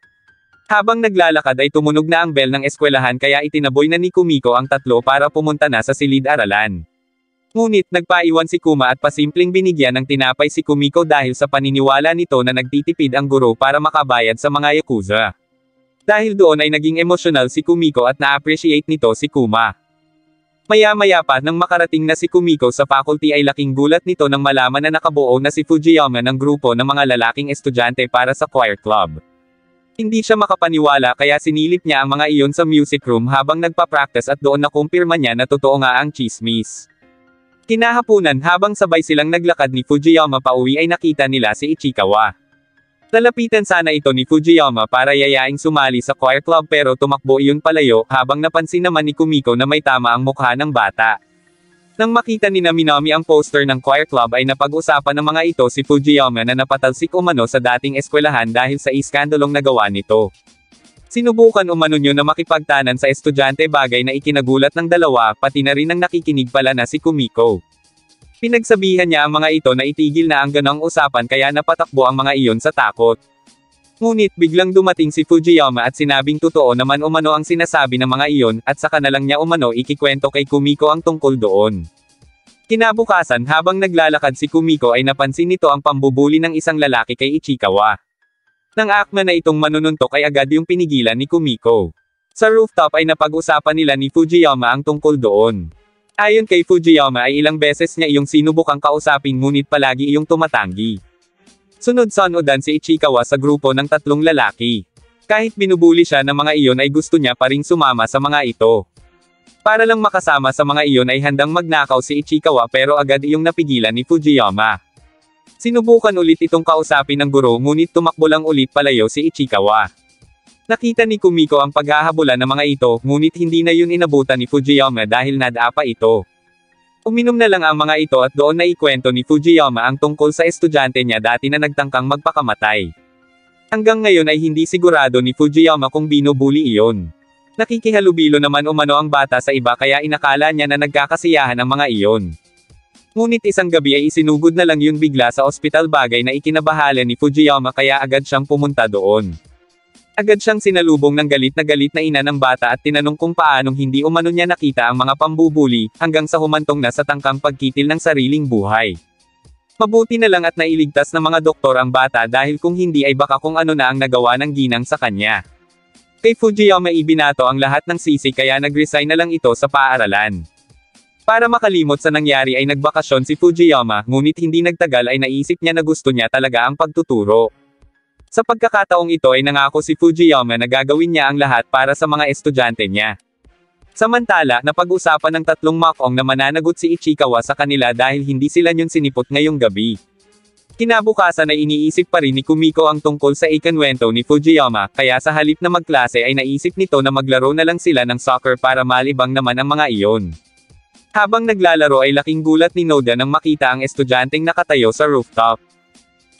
Habang naglalakad ay tumunog na ang bell ng eskwelahan kaya itinaboy na ni Kumiko ang tatlo para pumunta na sa silid-aralan. Ngunit nagpaiwan si Kuma at pasimpleng binigyan ng tinapay si Kumiko dahil sa paniniwala nito na nagtitipid ang guro para makabayad sa mga yakuza. Dahil doon ay naging emosyonal si Kumiko at na-appreciate nito si Kuma. Maya-maya pa nang makarating na si Kumiko sa faculty ay laking gulat nito nang malaman na nakabuo na si Fujiyama ng grupo ng mga lalaking estudyante para sa choir club. Hindi siya makapaniwala kaya sinilip niya ang mga iyon sa music room habang nagpa-practice at doon nakumpirma niya na totoo nga ang chismis. Kinahapunan habang sabay silang naglakad ni Fujiyama pauwi ay nakita nila si Ichikawa. Lalapitan sana ito ni Fujiyama para yayaing sumali sa choir club pero tumakbo iyon palayo habang napansin naman ni Kumiko na may tama ang mukha ng bata. Nang makita ni Minami ang poster ng choir club ay napag-usapan ng mga ito si Fujiyama na napatalsik umano sa dating eskwelahan dahil sa iskandalong nagawa nito. Sinubukan umano niyo na makipagtanan sa estudyante bagay na ikinagulat ng dalawa pati na rin ang nakikinig pala na si Kumiko. Pinagsabihan niya ang mga ito na itigil na ang ganong usapan kaya napatakbo ang mga iyon sa takot. Ngunit biglang dumating si Fujiyama at sinabing totoo naman umano ang sinasabi ng mga iyon at saka na lang niya umano ikikwento kay Kumiko ang tungkol doon. Kinabukasan habang naglalakad si Kumiko ay napansin nito ang pambubuli ng isang lalaki kay Ichikawa. Nang akma na itong manununtok ay agad yung pinigilan ni Kumiko. Sa rooftop ay napag-usapan nila ni Fujiyama ang tungkol doon. Ayon kay Fujiyama ay ilang beses niya iyong sinubukang kausapin ngunit palagi iyong tumatanggi. Sunod-sunodan si Ichikawa sa grupo ng tatlong lalaki. Kahit binubuli siya ng mga iyon ay gusto niya pa ring sumama sa mga ito. Para lang makasama sa mga iyon ay handang magnakaw si Ichikawa pero agad iyong napigilan ni Fujiyama. Sinubukan ulit itong kausapin ng guro ngunit tumakbo lang ulit palayo si Ichikawa. Nakita ni Kumiko ang paghahabulan ng mga ito, ngunit hindi na yun inabutan ni Fujiyama dahil nadapa ito. Uminom na lang ang mga ito at doon na ikwento ni Fujiyama ang tungkol sa estudyante niya dati na nagtangkang magpakamatay. Hanggang ngayon ay hindi sigurado ni Fujiyama kung binubuli iyon. Nakikihalubilo naman umano ang bata sa iba kaya inakala niya na nagkakasiyahan ang mga iyon. Ngunit isang gabi ay isinugod na lang yun bigla sa ospital bagay na ikinabahala ni Fujiyama kaya agad siyang pumunta doon. Agad siyang sinalubong ng galit na ina ng bata at tinanong kung paanong hindi umano niya nakita ang mga pambubuli, hanggang sa humantong na sa tangkang pagkitil ng sariling buhay. Mabuti na lang at nailigtas ng mga doktor ang bata dahil kung hindi ay baka kung ano na ang nagawa ng ginang sa kanya. Kay Fujiyama ibinato ang lahat ng sisi kaya nag-resign na lang ito sa paaralan. Para makalimot sa nangyari ay nagbakasyon si Fujiyama, ngunit hindi nagtagal ay naisip niya na gusto niya talaga ang pagtuturo. Sa pagkakataong ito ay nangako si Fujiyama na gagawin niya ang lahat para sa mga estudyante niya. Samantala, napag-usapan ng tatlong makong na mananagot si Ichikawa sa kanila dahil hindi sila yun sinipot ngayong gabi. Kinabukasan ay iniisip pa rin ni Kumiko ang tungkol sa ikinwento ni Fujiyama, kaya sa halip na magklase ay naisip nito na maglaro na lang sila ng soccer para malibang naman ang mga iyon. Habang naglalaro ay laking gulat ni Noda nang makita ang estudyanteng nakatayo sa rooftop.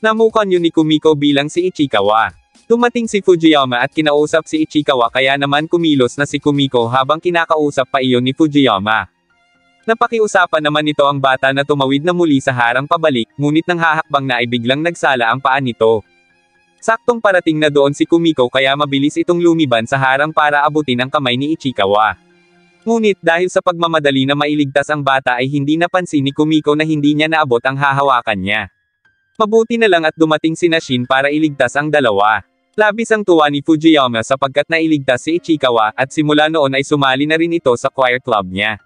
Namukan yun ni Kumiko bilang si Ichikawa. Dumating si Fujiyama at kinausap si Ichikawa kaya naman kumilos na si Kumiko habang kinakausap pa iyon ni Fujiyama. Napakiusapan naman nito ang bata na tumawid na muli sa harang pabalik, ngunit nang hahakbang na ay biglang nagsala ang paa nito. Saktong parating na doon si Kumiko kaya mabilis itong lumiban sa harang para abutin ang kamay ni Ichikawa. Ngunit dahil sa pagmamadali na mailigtas ang bata ay hindi napansin ni Kumiko na hindi niya naabot ang hahawakan niya. Mabuti na lang at dumating si Shin para iligtas ang dalawa. Labis ang tuwa ni Fujiyama sapagkat nailigtas si Ichikawa at simula noon ay sumali na rin ito sa choir club niya.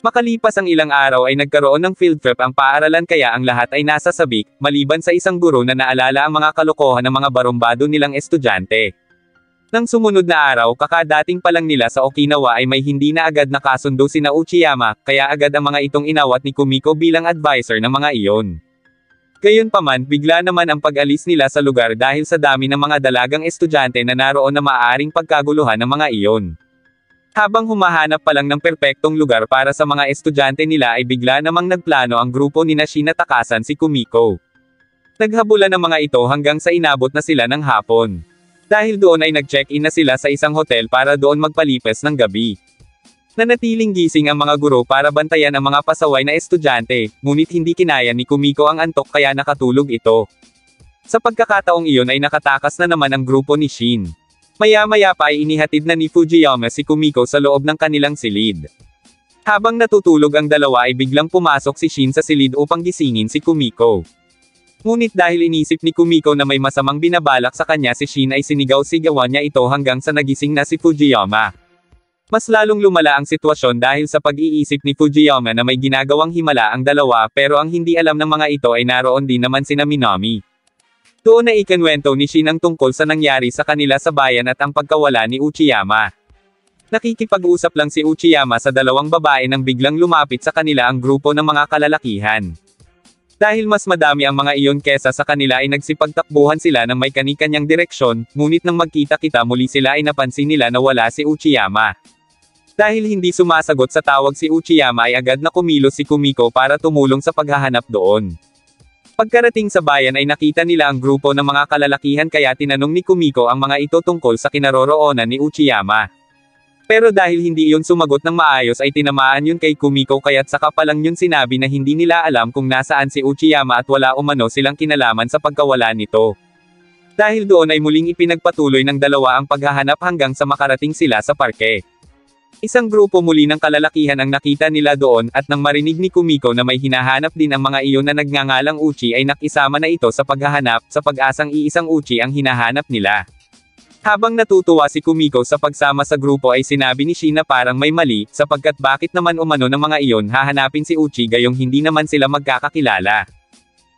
Makalipas ang ilang araw ay nagkaroon ng field trip ang paaralan kaya ang lahat ay nasa sabik, maliban sa isang guro na naalala ang mga kalokohan ng mga barumbado nilang estudyante. Nang sumunod na araw kakadating pa lang nila sa Okinawa ay may hindi na agad nakasundo sina Uchiyama, kaya agad ang mga itong inawat ni Kumiko bilang advisor ng mga iyon. Gayunpaman, bigla naman ang pag-alis nila sa lugar dahil sa dami ng mga dalagang estudyante na naroon na maaaring pagkaguluhan ng mga iyon. Habang humahanap pa lang ng perpektong lugar para sa mga estudyante nila ay bigla namang nagplano ang grupo ni Nashina takasan si Kumiko. Naghabulan ng mga ito hanggang sa inabot na sila ng hapon. Dahil doon ay nag-check-in na sila sa isang hotel para doon magpalipas ng gabi. Nanatiling gising ang mga guro para bantayan ang mga pasaway na estudyante, ngunit hindi kinaya ni Kumiko ang antok kaya nakatulog ito. Sa pagkakataong iyon ay nakatakas na naman ang grupo ni Shin. Maya-maya pa ay inihatid na ni Fujiyama si Kumiko sa loob ng kanilang silid. Habang natutulog ang dalawa ay biglang pumasok si Shin sa silid upang gisingin si Kumiko. Ngunit dahil inisip ni Kumiko na may masamang binabalak sa kanya si Shin ay sinigaw-sigawan niya ito hanggang sa nagising na si Fujiyama. Mas lalong lumala ang sitwasyon dahil sa pag-iisip ni Fujiyama na may ginagawang himala ang dalawa pero ang hindi alam ng mga ito ay naroon din naman sina Minami. Doon na ikinwento ni Shin ang tungkol sa nangyari sa kanila sa bayan at ang pagkawala ni Uchiyama. Nakikipag-usap lang si Uchiyama sa dalawang babae nang biglang lumapit sa kanila ang grupo ng mga kalalakihan. Dahil mas madami ang mga iyon kesa sa kanila ay nagsipagtakbuhan sila ng may kani-kanyang direksyon, ngunit nang magkita-kita muli sila ay napansin nila na wala si Uchiyama. Dahil hindi sumasagot sa tawag si Uchiyama ay agad na kumilos si Kumiko para tumulong sa paghahanap doon. Pagkarating sa bayan ay nakita nila ang grupo ng mga kalalakihan kaya tinanong ni Kumiko ang mga ito tungkol sa kinaroroonan ni Uchiyama. Pero dahil hindi iyon sumagot ng maayos ay tinamaan yun kay Kumiko kaya't saka pa lang yun sinabi na hindi nila alam kung nasaan si Uchiyama at wala umano silang kinalaman sa pagkawala nito. Dahil doon ay muling ipinagpatuloy ng dalawa ang paghahanap hanggang sa makarating sila sa parke. Isang grupo muli ng kalalakihan ang nakita nila doon at nang marinig ni Kumiko na may hinahanap din ang mga iyon na nagngangalang Uchi ay nakisama na ito sa paghahanap sa pag-asang iisang Uchi ang hinahanap nila. Habang natutuwa si Kumiko sa pagsama sa grupo ay sinabi ni Shin na parang may mali, sapagkat bakit naman umano ng mga iyon hahanapin si Uchi gayong hindi naman sila magkakakilala.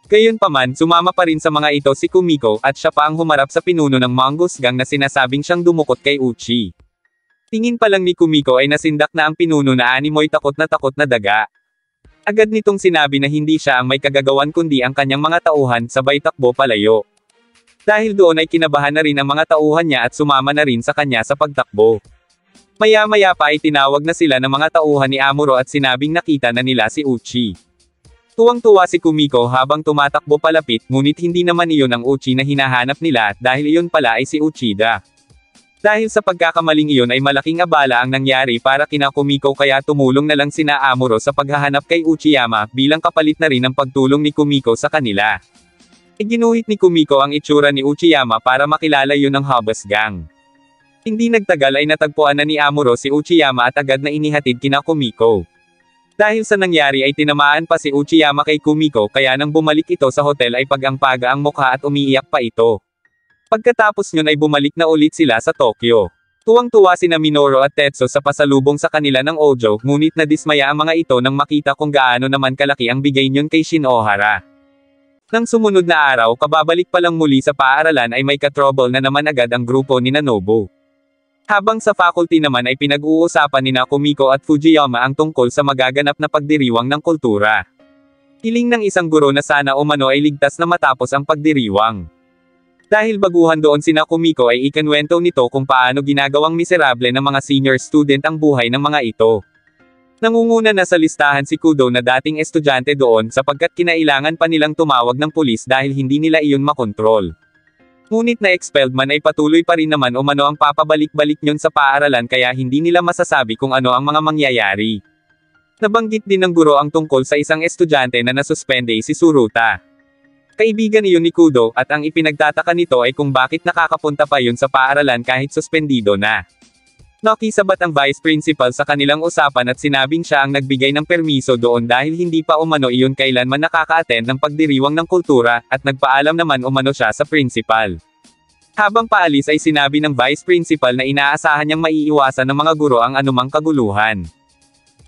Gayunpaman, sumama pa rin sa mga ito si Kumiko at siya pa ang humarap sa pinuno ng Mongoose Gang na sinasabing siyang dumukot kay Uchi. Tingin pa lang ni Kumiko ay nasindak na ang pinuno na animoy takot na daga. Agad nitong sinabi na hindi siya ang may kagagawan kundi ang kanyang mga tauhan sabay takbo palayo. Dahil doon ay kinabahan na rin ang mga tauhan niya at sumama na rin sa kanya sa pagtakbo. Maya-maya pa ay tinawag na sila ng mga tauhan ni Amuro at sinabing nakita na nila si Uchi. Tuwang-tuwa si Kumiko habang tumatakbo palapit, ngunit hindi naman iyon ang Uchi na hinahanap nila dahil iyon pala ay si Uchida. Dahil sa pagkakamaling iyon ay malaking abala ang nangyari para kina Kumiko kaya tumulong na lang sina Amuro sa paghahanap kay Uchiyama bilang kapalit na rin ng pagtulong ni Kumiko sa kanila. Iginuhit ni Kumiko ang itsura ni Uchiyama para makilala yun ng Hobos Gang. Hindi nagtagal ay natagpuan na ni Amuro si Uchiyama at agad na inihatid kina Kumiko. Dahil sa nangyari ay tinamaan pa si Uchiyama kay Kumiko kaya nang bumalik ito sa hotel ay pag-ampaga ang mukha at umiiyak pa ito. Pagkatapos yun ay bumalik na ulit sila sa Tokyo. Tuwang-tuwa sina Minoru at Tetsu sa pasalubong sa kanila ng Ojo, ngunit nadismaya ang mga ito nang makita kung gaano naman kalaki ang bigay niyon kay Shinohara. Nang sumunod na araw kababalik pa lang muli sa paaralan ay may ka-trouble na naman agad ang grupo ni Nobu. Habang sa faculty naman ay pinag-uusapan ni Kumiko at Fujiyama ang tungkol sa magaganap na pagdiriwang ng kultura. Hiling ng isang guro na sana umano ay ligtas na matapos ang pagdiriwang. Dahil baguhan doon sina Kumiko ay ikinwento nito kung paano ginagawang miserable ng mga senior student ang buhay ng mga ito. Nangunguna na sa listahan si Kudo na dating estudyante doon sapagkat kinailangan pa nilang tumawag ng pulis dahil hindi nila iyon makontrol. Ngunit na-expelled man ay patuloy pa rin naman umano ang papabalik-balik nyon sa paaralan kaya hindi nila masasabi kung ano ang mga mangyayari. Nabanggit din ng guro ang tungkol sa isang estudyante na nasuspende si Suruta. Kaibigan iyon ni Kudo at ang ipinagtataka nito ay kung bakit nakakapunta pa yun sa paaralan kahit suspendido na. Nakisabat ang vice principal sa kanilang usapan at sinabing siya ang nagbigay ng permiso doon dahil hindi pa umano iyon kailanman nakaka-attend ng pagdiriwang ng kultura, at nagpaalam naman umano siya sa principal. Habang paalis ay sinabi ng vice principal na inaasahan niyang maiiwasan ng mga guro ang anumang kaguluhan.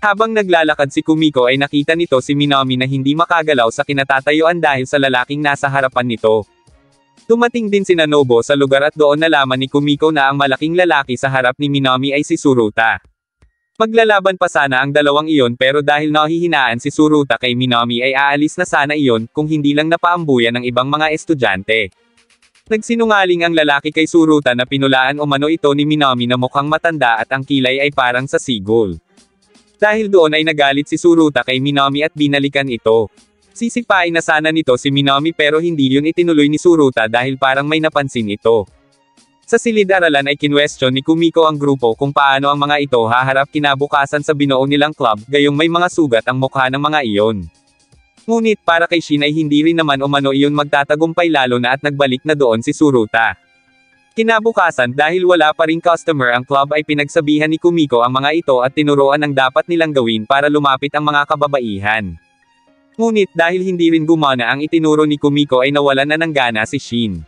Habang naglalakad si Kumiko ay nakita nito si Minami na hindi makagalaw sa kinatatayuan dahil sa lalaking nasa harapan nito. Dumating din sina Nobo sa lugar at doon nalaman ni Kumiko na ang malaking lalaki sa harap ni Minami ay si Suruta. Maglalaban pa sana ang dalawang iyon pero dahil nahihinaan si Suruta kay Minami ay aalis na sana iyon kung hindi lang napaambuyan ng ibang mga estudyante. Nagsinungaling ang lalaki kay Suruta na pinulaan umano ito ni Minami na mukhang matanda at ang kilay ay parang sa sigol. Dahil doon ay nagalit si Suruta kay Minami at binalikan ito. Sisipain na sana nito si Minami pero hindi yun itinuloy ni Suruta dahil parang may napansin ito. Sa silid-aralan ay kinwestiyon ni Kumiko ang grupo kung paano ang mga ito haharap kinabukasan sa binuo nilang club gayong may mga sugat ang mukha ng mga iyon. Ngunit para kay Shin ay hindi rin naman umano iyon magtatagumpay lalo na at nagbalik na doon si Suruta. Kinabukasan dahil wala pa ring customer ang club ay pinagsabihan ni Kumiko ang mga ito at tinuruan ang dapat nilang gawin para lumapit ang mga kababaihan. Ngunit dahil hindi rin gumana ang itinuro ni Kumiko ay nawalan na ng gana si Shin.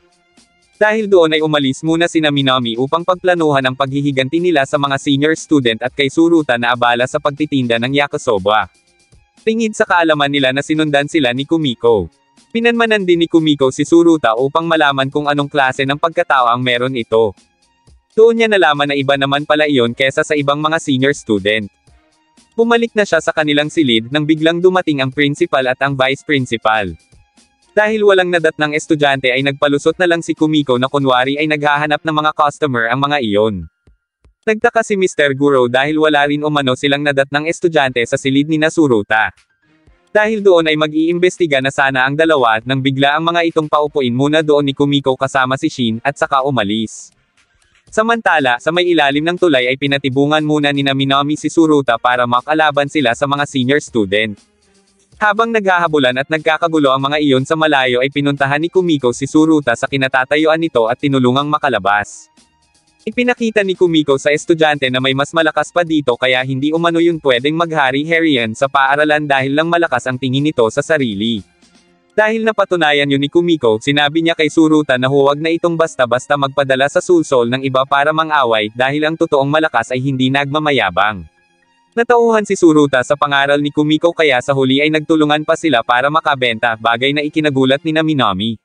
Dahil doon ay umalis muna sina Minami upang pagplanuhan ang paghihiganti nila sa mga senior student at kay Suruta na abala sa pagtitinda ng yakisoba. Tingid sa kaalaman nila na sinundan sila ni Kumiko. Pinanmanan din ni Kumiko si Suruta upang malaman kung anong klase ng pagkatao ang meron ito. Doon niya nalaman na iba naman pala iyon kesa sa ibang mga senior student. Bumalik na siya sa kanilang silid nang biglang dumating ang principal at ang vice principal. Dahil walang nadat ng estudyante ay nagpalusot na lang si Kumiko na kunwari ay naghahanap ng mga customer ang mga iyon. Nagtaka si Mr. Guro dahil wala rin umano silang nadat ng estudyante sa silid ni Suruta. Dahil doon ay mag-iimbestiga na sana ang dalawa nang bigla ang mga itong paupuin muna doon ni Kumiko kasama si Shin at saka umalis. Samantala, sa may ilalim ng tulay ay pinatibungan muna ni Minami si Suruta para makalaban sila sa mga senior student. Habang naghahabulan at nagkakagulo ang mga iyon sa malayo ay pinuntahan ni Kumiko si Suruta sa kinatatayuan nito at tinulungang makalabas. Ipinakita ni Kumiko sa estudyante na may mas malakas pa dito kaya hindi umano yun pwedeng maghari-harian sa paaralan dahil lang malakas ang tingin nito sa sarili. Dahil napatunayan yun ni Kumiko, sinabi niya kay Suruta na huwag na itong basta-basta magpadala sa sulsol ng iba para mang-away dahil ang totoong malakas ay hindi nagmamayabang. Natauhan si Suruta sa pangaral ni Kumiko kaya sa huli ay nagtulungan pa sila para makabenta, bagay na ikinagulat ni Minami.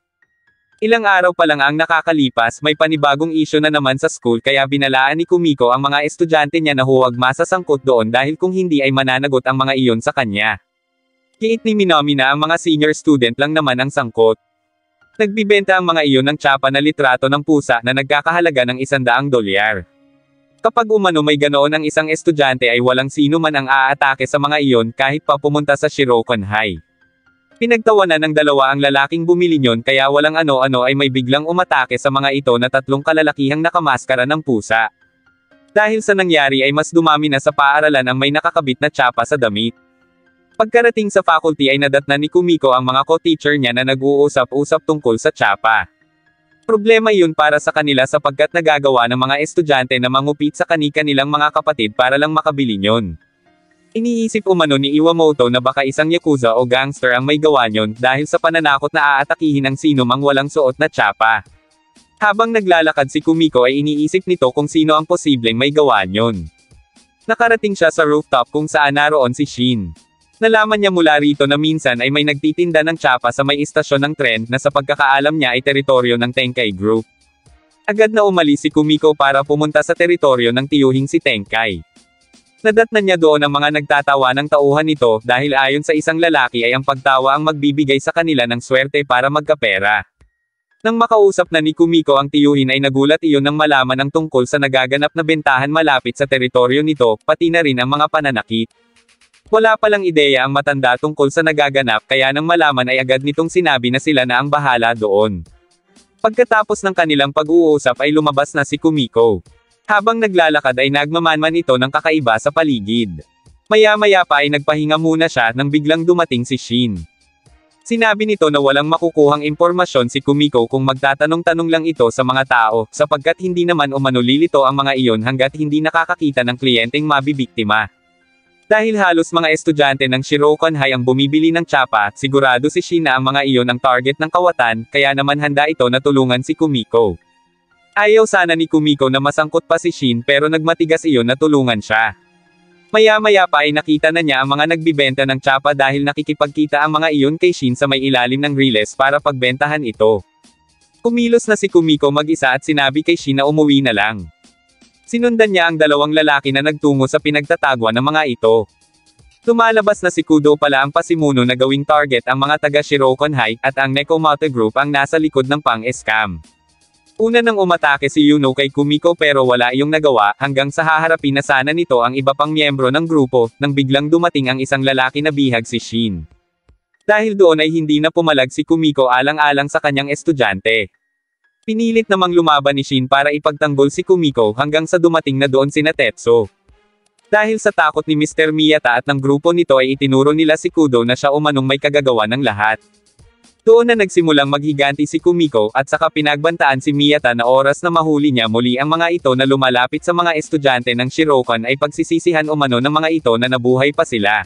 Ilang araw pa lang ang nakakalipas, may panibagong isyu na naman sa school kaya binalaan ni Kumiko ang mga estudyante niya na huwag masasangkot doon dahil kung hindi ay mananagot ang mga iyon sa kanya. Giit ni Minami na ang mga senior student lang naman ang sangkot. Nagbibenta ang mga iyon ng tsapa na litrato ng pusa na nagkakahalaga ng $100. Kapag umano may ganoon ang isang estudyante ay walang sino man ang aatake sa mga iyon kahit pa pumunta sa Shirokon High. Pinagtawanan ng dalawa ang lalaking bumili niyon kaya walang ano-ano ay may biglang umatake sa mga ito na tatlong kalalakihang nakamaskara ng pusa. Dahil sa nangyari ay mas dumami na sa paaralan ang may nakakabit na tsapa sa damit. Pagkarating sa faculty ay nadatnan ni Kumiko ang mga co-teacher niya na nag-uusap-usap tungkol sa tsapa. Problema yun para sa kanila sapagkat nagagawa ng mga estudyante na mangupit sa kani-kanilang mga kapatid para lang makabili nyon. Iniisip umano ni Iwamoto na baka isang yakuza o gangster ang may gawa nyon dahil sa pananakot na aatakihin ang sino mang walang suot na tsapa. Habang naglalakad si Kumiko ay iniisip nito kung sino ang posibleng may gawa nyon. Nakarating siya sa rooftop kung saan naroon si Shin. Nalaman niya mula rito na minsan ay may nagtitinda ng tsapa sa may istasyon ng tren na sa pagkakaalam niya ay teritoryo ng Tenkai Group. Agad na umalis si Kumiko para pumunta sa teritoryo ng tiyuhing si Tenkai. Nadatnan niya doon ang mga nagtatawa ng tauhan nito dahil ayon sa isang lalaki ay ang pagtawa ang magbibigay sa kanila ng swerte para magkapera. Nang makausap na ni Kumiko ang tiyuhin ay nagulat iyon nang malaman ang tungkol sa nagaganap na bentahan malapit sa teritoryo nito, pati na rin ang mga pananakit. Wala palang ideya ang matanda tungkol sa nagaganap kaya nang malaman ay agad nitong sinabi na sila na ang bahala doon. Pagkatapos ng kanilang pag-uusap ay lumabas na si Kumiko. Habang naglalakad ay nagmamanman ito ng kakaiba sa paligid. Maya-maya pa ay nagpahinga muna siya nang biglang dumating si Shin. Sinabi nito na walang makukuhang impormasyon si Kumiko kung magtatanong-tanong lang ito sa mga tao, sapagkat hindi naman umano lilito ang mga iyon hanggat hindi nakakakita ng kliyenteng mabibiktima. Dahil halos mga estudyante ng Shirokon High ang bumibili ng tsapa, sigurado si Shin na ang mga iyon ang target ng kawatan, kaya naman handa ito na tulungan si Kumiko. Ayaw sana ni Kumiko na masangkot pa si Shin pero nagmatigas iyon na tulungan siya. Maya-maya pa ay nakita na niya ang mga nagbibenta ng tsapa dahil nakikipagkita ang mga iyon kay Shin sa may ilalim ng riles para pagbentahan ito. Kumilos na si Kumiko mag-isa at sinabi kay Shin na umuwi na lang. Sinundan niya ang dalawang lalaki na nagtungo sa pinagtatagwa ng mga ito. Lumalabas na si Kudo pala ang pasimuno na gawing target ang mga taga Shirokon High, at ang Nekomoto Group ang nasa likod ng pang-scam. Una nang umatake si Yuno kay Kumiko pero wala iyong nagawa, hanggang sa haharapin na sana nito ang iba pang miyembro ng grupo, nang biglang dumating ang isang lalaki na bihag si Shin. Dahil doon ay hindi na pumalag si Kumiko alang-alang sa kanyang estudyante. Pinilit namang lumaban ni Shin para ipagtanggol si Kumiko hanggang sa dumating na doon sina Tetsu. Dahil sa takot ni Mr. Miyata at ng grupo nito ay itinuro nila si Kudo na siya umanong may kagagawa ng lahat. Doon na nagsimulang maghiganti si Kumiko at saka pinagbantaan si Miyata na oras na mahuli niya muli ang mga ito na lumalapit sa mga estudyante ng Shirokon ay pagsisisihan umano ng mga ito na nabuhay pa sila.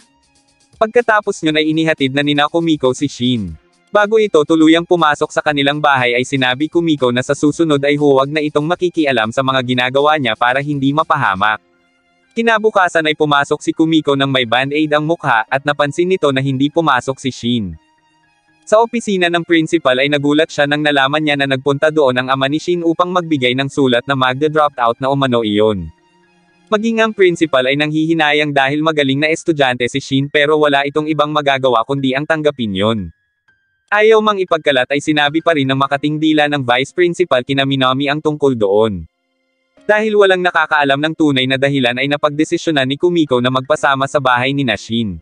Pagkatapos nyo na inihatid na nina Kumiko si Shin. Bago ito tuluyang pumasok sa kanilang bahay ay sinabi Kumiko na sa susunod ay huwag na itong makikialam sa mga ginagawa niya para hindi mapahamak. Kinabukasan ay pumasok si Kumiko ng may band-aid ang mukha at napansin nito na hindi pumasok si Shin. Sa opisina ng principal ay nagulat siya nang nalaman niya na nagpunta doon ang ama ni Shin upang magbigay ng sulat na magde-dropped out na umano iyon. Maging ang principal ay nanghihinayang dahil magaling na estudyante si Shin pero wala itong ibang magagawa kundi ang tanggapin yon. Ayaw mang ipagkalat ay sinabi pa rin ng makating dila ng vice principal kina Minami ang tungkol doon. Dahil walang nakakaalam ng tunay na dahilan ay napagdesisyonan ni Kumiko na magpasama sa bahay ni Shin.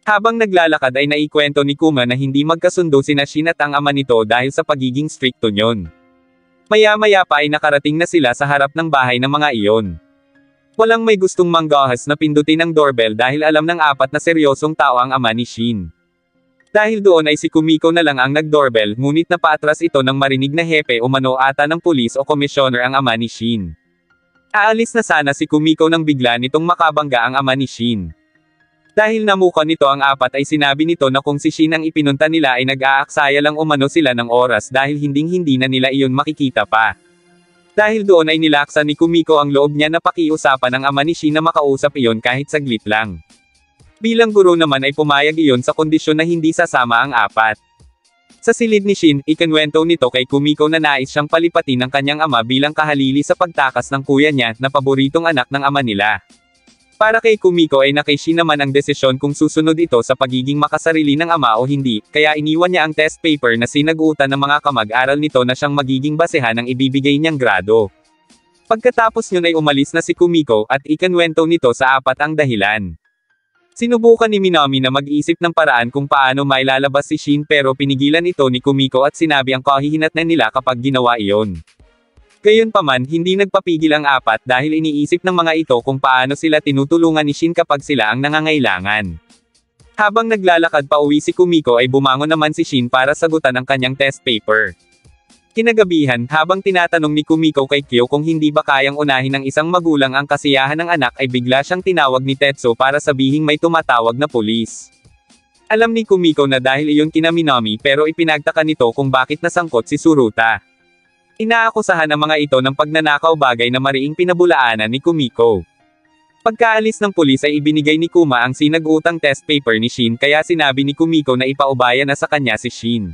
Habang naglalakad ay naikwento ni Kuma na hindi magkasundo sina Shin at ang ama nito dahil sa pagiging strikto nyon. Maya-maya pa ay nakarating na sila sa harap ng bahay ng mga iyon. Walang may gustong manggahas na pindutin ang doorbell dahil alam ng apat na seryosong tao ang ama ni Shin. Dahil doon ay si Kumiko na lang ang nag-doorbell ngunit napaatras ito nang marinig na hepe umano ata ng pulis o commissioner ang ama ni Shin. Aalis na sana si Kumiko nang bigla nitong makabangga ang ama ni Shin. Dahil namukan nito ang apat ay sinabi nito na kung si Shin ang ipinunta nila ay nag-aaksaya lang umano sila ng oras dahil hinding-hindi na nila iyon makikita pa. Dahil doon ay nilaksa ni Kumiko ang loob niya na pakiusapan ng ama ni Shin na makausap iyon kahit saglit lang. Bilang guro naman ay pumayag iyon sa kondisyon na hindi sasama ang apat. Sa silid ni Shin, ikinwento nito kay Kumiko na nais siyang palipatin ng kanyang ama bilang kahalili sa pagtakas ng kuya niya na paboritong anak ng ama nila. Para kay Kumiko ay kay Shin naman ang desisyon kung susunod ito sa pagiging makasarili ng ama o hindi, kaya iniwan niya ang test paper na sinagutan ng mga kamag-aral nito na siyang magiging basehan ng ibibigay niyang grado. Pagkatapos yun ay umalis na si Kumiko at ikinwento nito sa apat ang dahilan. Sinubukan ni Minami na mag-isip ng paraan kung paano mailalabas si Shin pero pinigilan ito ni Kumiko at sinabi ang kahihinatnan nila kapag ginawa iyon. Gayunpaman, hindi nagpapigil ang apat dahil iniisip ng mga ito kung paano sila tinutulungan ni Shin kapag sila ang nangangailangan. Habang naglalakad pa uwi si Kumiko ay bumangon naman si Shin para sagutan ang kanyang test paper. Kinagabihan, habang tinatanong ni Kumiko kay Kyo kung hindi ba kayang unahin ng isang magulang ang kasiyahan ng anak ay bigla siyang tinawag ni Tetsu para sabihing may tumatawag na pulis. Alam ni Kumiko na dahil iyon kina Minami pero ipinagtaka nito kung bakit nasangkot si Suruta. Inaakusahan ang mga ito ng pagnanakaw, bagay na mariing pinabulaanan ni Kumiko. Pagkaalis ng pulis ay ibinigay ni Kuma ang sinag-utang test paper ni Shin kaya sinabi ni Kumiko na ipaubaya na sa kanya si Shin.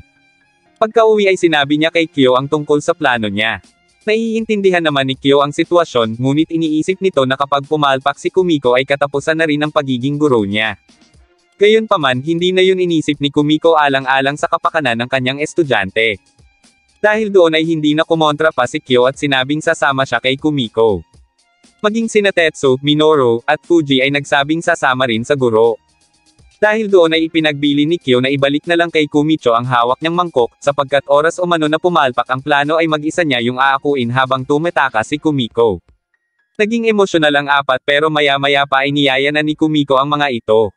Pagka-uwi ay sinabi niya kay Kyo ang tungkol sa plano niya. Naiintindihan naman ni Kyo ang sitwasyon ngunit iniisip nito na kapag pumalpak si Kumiko ay katapusan na rin ang pagiging guro niya. Gayunpaman, hindi na yun inisip ni Kumiko alang-alang sa kapakanan ng kanyang estudyante. Dahil doon ay hindi na kumontra pa si Kyo at sinabing sasama siya kay Kumiko. Maging sina Tetsu, Minoru, at Fuji ay nagsabing sasama rin sa guro. Dahil doon ay ipinagbili ni Kyo na ibalik na lang kay Kumicho ang hawak niyang mangkok, sapagkat oras umano na pumalpak ang plano ay mag-isa niya yung aakuin habang tumataka si Kumiko. Naging emosyonal ang apat pero maya-maya pa ay niyaya na ni Kumiko ang mga ito.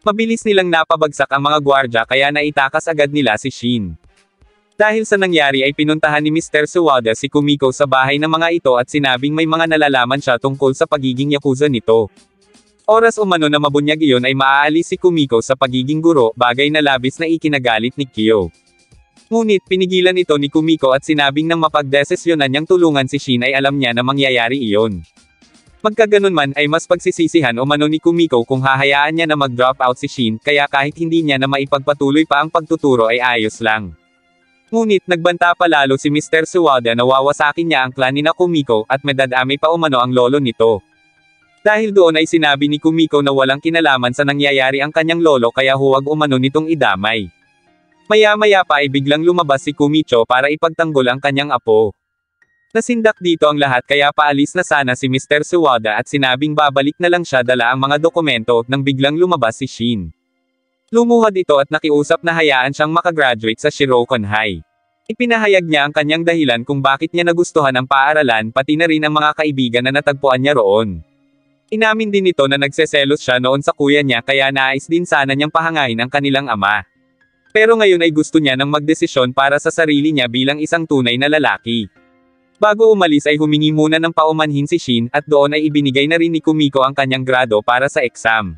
Mabilis nilang napabagsak ang mga gwardya kaya naitakas agad nila si Shin. Dahil sa nangyari ay pinuntahan ni Mr. Suwada si Kumiko sa bahay ng mga ito at sinabing may mga nalalaman siya tungkol sa pagiging yakuza nito. Oras umano na mabunyag iyon ay maaalis si Kumiko sa pagiging guro, bagay na labis na ikinagalit ni Kyo. Ngunit pinigilan ito ni Kumiko at sinabing nang mapagdesisyonan niyang tulungan si Shin ay alam niya na mangyayari iyon. Magkaganon man ay mas pagsisisihan umano ni Kumiko kung hahayaan niya na mag-drop out si Shin, kaya kahit hindi niya na maipagpatuloy pa ang pagtuturo ay ayos lang. Ngunit nagbanta pa lalo si Mr. Suwada na wawasakin niya ang clan ni Kumiko at madadami pa umano ang lolo nito. Dahil doon ay sinabi ni Kumiko na walang kinalaman sa nangyayari ang kanyang lolo kaya huwag umano nitong idamay. Maya-maya pa ay biglang lumabas si Kumicho para ipagtanggol ang kanyang apo. Nasindak dito ang lahat kaya paalis na sana si Mr. Suwada at sinabing babalik na lang siya dala ang mga dokumento nang biglang lumabas si Shin. Lumuhad ito at nakiusap na hayaan siyang makagraduate sa Shirokon High. Ipinahayag niya ang kanyang dahilan kung bakit niya nagustuhan ang paaralan pati na rin ang mga kaibigan na natagpuan niya roon. Inamin din nito na nagseselos siya noon sa kuya niya kaya nais din sana niyang pahangain ang kanilang ama. Pero ngayon ay gusto niya nang magdesisyon para sa sarili niya bilang isang tunay na lalaki. Bago umalis ay humingi muna ng paumanhin si Shin at doon ay ibinigay na rin ni Kumiko ang kanyang grado para sa exam.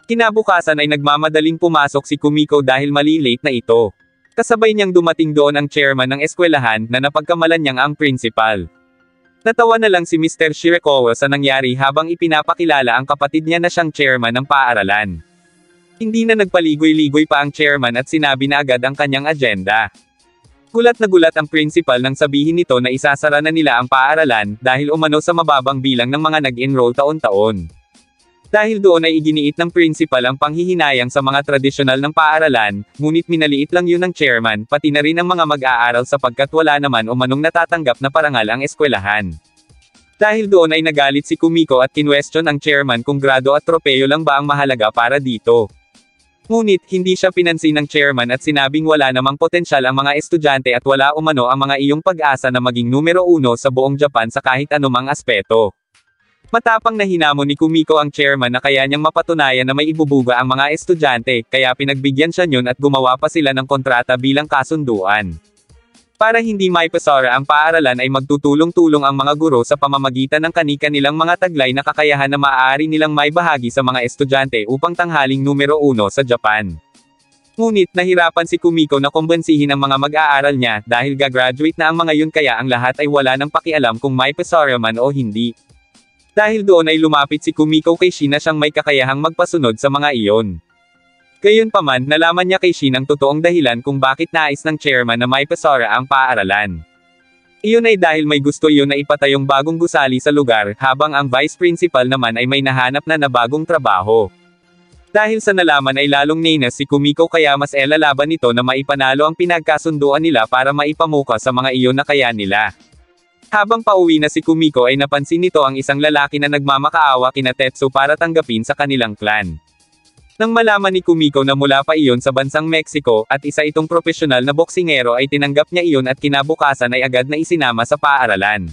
Kinabukasan ay nagmamadaling pumasok si Kumiko dahil mali-late na ito. Kasabay niyang dumating doon ang chairman ng eskwelahan na napagkamalan niyang ang principal. Natawa na lang si Mr. Shirakawa sa nangyari habang ipinapakilala ang kapatid niya na siyang chairman ng paaralan. Hindi na nagpaligoy-ligoy pa ang chairman at sinabi na agad ang kanyang agenda. Gulat na gulat ang principal nang sabihin nito na isasara na nila ang paaralan dahil umano sa mababang bilang ng mga nag-enroll taon-taon. Dahil doon ay iginiit ng principal ang panghihinayang sa mga tradisyonal ng paaralan, ngunit minaliit lang yun ng chairman pati na rin ang mga mag-aaral sapagkat wala naman umanong natatanggap na parangal ang eskwelahan. Dahil doon ay nagalit si Kumiko at kinwestiyon ang chairman kung grado at tropeyo lang ba ang mahalaga para dito. Ngunit, hindi siya pinansin ng chairman at sinabing wala namang potensyal ang mga estudyante at wala umano ang mga iyong pag-asa na maging numero 1 sa buong Japan sa kahit anumang aspeto. Matapang na hinamon ni Kumiko ang chairman na kaya niyang mapatunayan na may ibubuga ang mga estudyante, kaya pinagbigyan siya niyon at gumawa pa sila ng kontrata bilang kasunduan. Para hindi maipasara ang paaralan ay magtutulong-tulong ang mga guro sa pamamagitan ng kani-kanilang mga taglay na kakayahan na maaari nilang maibahagi sa mga estudyante upang tanghaling numero 1 sa Japan. Ngunit nahirapan si Kumiko na kumbensihin ang mga mag-aaral niya dahil gagraduate na ang mga yun kaya ang lahat ay wala nang pakialam kung maipasara man o hindi. Dahil doon ay lumapit si Kumiko kay Shin na siyang may kakayahang magpasunod sa mga iyon. Gayunpaman, nalaman niya kay Shin ang totoong dahilan kung bakit nais ng chairman na maipasara ang paaralan. Iyon ay dahil may gusto iyon na ipatayong bagong gusali sa lugar, habang ang vice principal naman ay may nahanap na bagong trabaho. Dahil sa nalaman ay lalong nainis si Kumiko kaya mas elalaban nito na maipanalo ang pinagkasunduan nila para maipamuka sa mga iyon na kaya nila. Habang pauwi na si Kumiko ay napansin nito ang isang lalaki na nagmamakaawa kina Tetsu para tanggapin sa kanilang clan. Nang malaman ni Kumiko na mula pa iyon sa bansang Mexico, at isa itong profesional na boksingero ay tinanggap niya iyon at kinabukasan ay agad na isinama sa paaralan.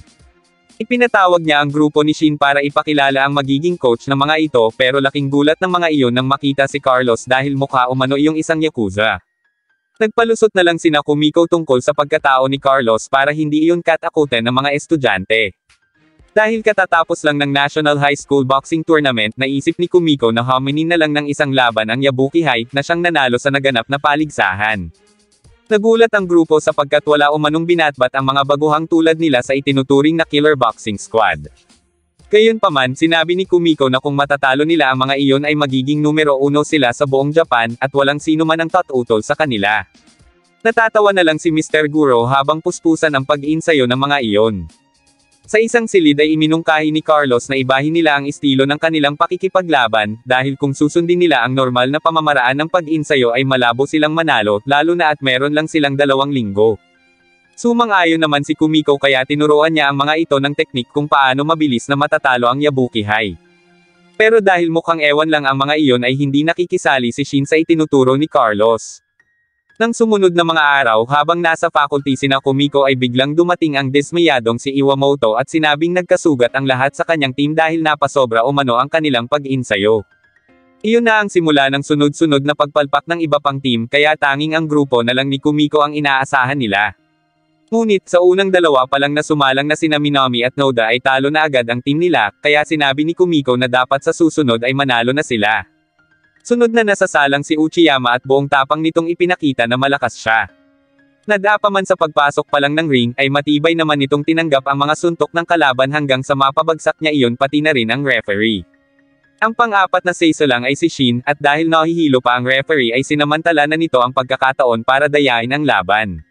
Ipinatawag niya ang grupo ni Shin para ipakilala ang magiging coach ng mga ito pero laking gulat ng mga iyon nang makita si Carlos dahil mukha umano iyong isang yakuza. Nagpalusot na lang sina Kumiko tungkol sa pagkatao ni Carlos para hindi iyon katakutan ng mga estudyante. Dahil katatapos lang ng National High School Boxing Tournament, naisip ni Kumiko na huminin na lang ng isang laban ang Yabuki High na siyang nanalo sa naganap na paligsahan. Nagulat ang grupo sapagkat wala umanong binatbat ang mga baguhang tulad nila sa itinuturing na killer boxing squad. Gayunpaman, sinabi ni Kumiko na kung matatalo nila ang mga iyon ay magiging numero 1 sila sa buong Japan at walang sino man ang tatutol sa kanila. Natatawa na lang si Mr. Guro habang puspusan ang pag-iinsayo ng mga iyon. Sa isang silid ay iminungkahi ni Carlos na ibahin nila ang estilo ng kanilang pakikipaglaban, dahil kung susundin nila ang normal na pamamaraan ng pag-insayo ay malabo silang manalo, lalo na at meron lang silang 2 linggo. Sumang-ayon naman si Kumiko kaya tinuruan niya ang mga ito ng teknik kung paano mabilis na matatalo ang Yabuki High. Pero dahil mukhang ewan lang ang mga iyon ay hindi nakikisali si Shin sa itinuturo ni Carlos. Nang sumunod na mga araw habang nasa faculty sina Kumiko ay biglang dumating ang dismayadong si Iwamoto at sinabing nagkasugat ang lahat sa kanyang team dahil napasobra umano ang kanilang pag-insayo. Iyon na ang simula ng sunod-sunod na pagpalpak ng iba pang team kaya tanging ang grupo na lang ni Kumiko ang inaasahan nila. Ngunit sa unang 2 pa lang na sumalang na sina Minami at Noda ay talo na agad ang team nila, kaya sinabi ni Kumiko na dapat sa susunod ay manalo na sila. Sunod na nasasalang si Uchiyama at buong tapang nitong ipinakita na malakas siya. Nadapa man sa pagpasok pa lang ng ring ay matibay naman nitong tinanggap ang mga suntok ng kalaban hanggang sa mapabagsak niya iyon pati na rin ang referee. Ang pang-4 na seiso lang ay si Shin at dahil nahihilo pa ang referee ay sinamantala na nito ang pagkakataon para dayain ang laban.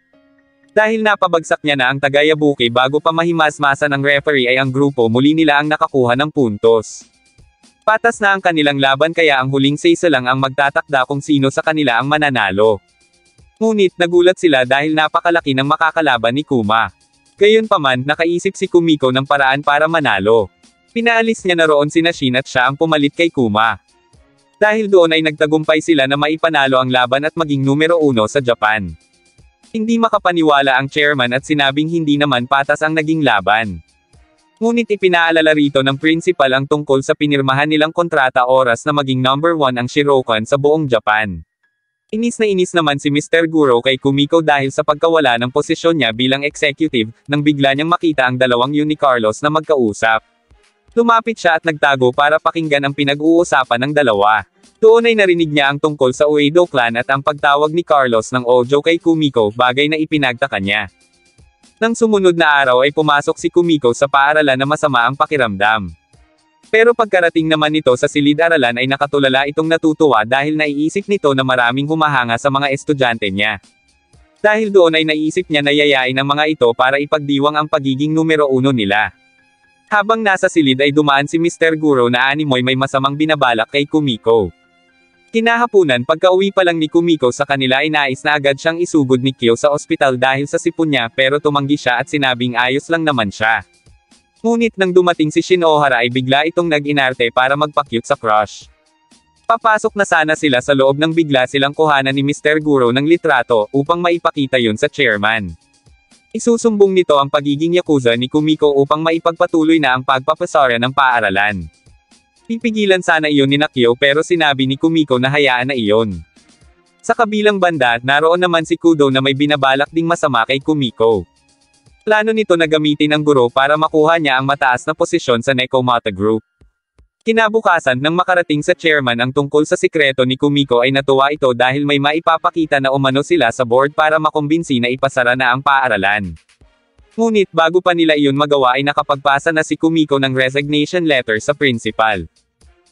Dahil napabagsak niya na ang Tagayabuki bago pa mahimasmasan ng referee ay ang grupo muli nila ang nakakuha ng puntos. Patas na ang kanilang laban kaya ang huling say lang ang magtatakda kung sino sa kanila ang mananalo. Ngunit nagulat sila dahil napakalaki ng makakalaban ni Kuma. Gayunpaman, nakaisip si Kumiko ng paraan para manalo. Pinaalis niya na roon sina Shin at siya ang pumalit kay Kuma. Dahil doon ay nagtagumpay sila na maipanalo ang laban at maging numero 1 sa Japan. Hindi makapaniwala ang chairman at sinabing hindi naman patas ang naging laban. Ngunit ipinaalala rito ng principal ang tungkol sa pinirmahan nilang kontrata oras na maging number 1 ang Shirokan sa buong Japan. Inis na inis naman si Mr. Guro kay Kumiko dahil sa pagkawala ng posisyon niya bilang executive, nang bigla niyang makita ang dalawang yun ni Carlos na magkausap. Lumapit siya at nagtago para pakinggan ang pinag-uusapan ng dalawa. Doon ay narinig niya ang tungkol sa Uedo clan at ang pagtawag ni Carlos ng Ojo kay Kumiko, bagay na ipinagtaka niya. Nang sumunod na araw ay pumasok si Kumiko sa paaralan na masama ang pakiramdam. Pero pagkarating naman nito sa silid-aralan ay nakatulala itong natutuwa dahil naiisip nito na maraming humahanga sa mga estudyante niya. Dahil doon ay naisip niya na yayain ang mga ito para ipagdiwang ang pagiging numero 1 nila. Habang nasa silid ay dumaan si Mr. Guro na animoy may masamang binabalak kay Kumiko. Kinahapunan pagka-uwi pa lang ni Kumiko sa kanila ay nais na agad siyang isugod ni Kyo sa ospital dahil sa sipon niya pero tumanggi siya at sinabing ayos lang naman siya. Ngunit nang dumating si Shinohara ay bigla itong nag-inarte para magpa-cute sa crush. Papasok na sana sila sa loob nang bigla silang kuhanan ni Mr. Guro ng litrato upang maipakita yun sa chairman. Isusumbong nito ang pagiging yakuza ni Kumiko upang maipagpatuloy na ang pagpapasarya ng paaralan. Pipigilan sana iyon ni Nakyo pero sinabi ni Kumiko na hayaan na iyon. Sa kabilang banda, naroon naman si Kudo na may binabalak ding masama kay Kumiko. Plano nito na gamitin ang guro para makuha niya ang mataas na posisyon sa Nekomata Group. Kinabukasan nang makarating sa chairman ang tungkol sa sikreto ni Kumiko ay natuwa ito dahil may maipapakita na umano sila sa board para makumbinsi na ipasara na ang paaralan. Ngunit bago pa nila iyon magawa ay nakapagpasa na si Kumiko ng resignation letter sa principal.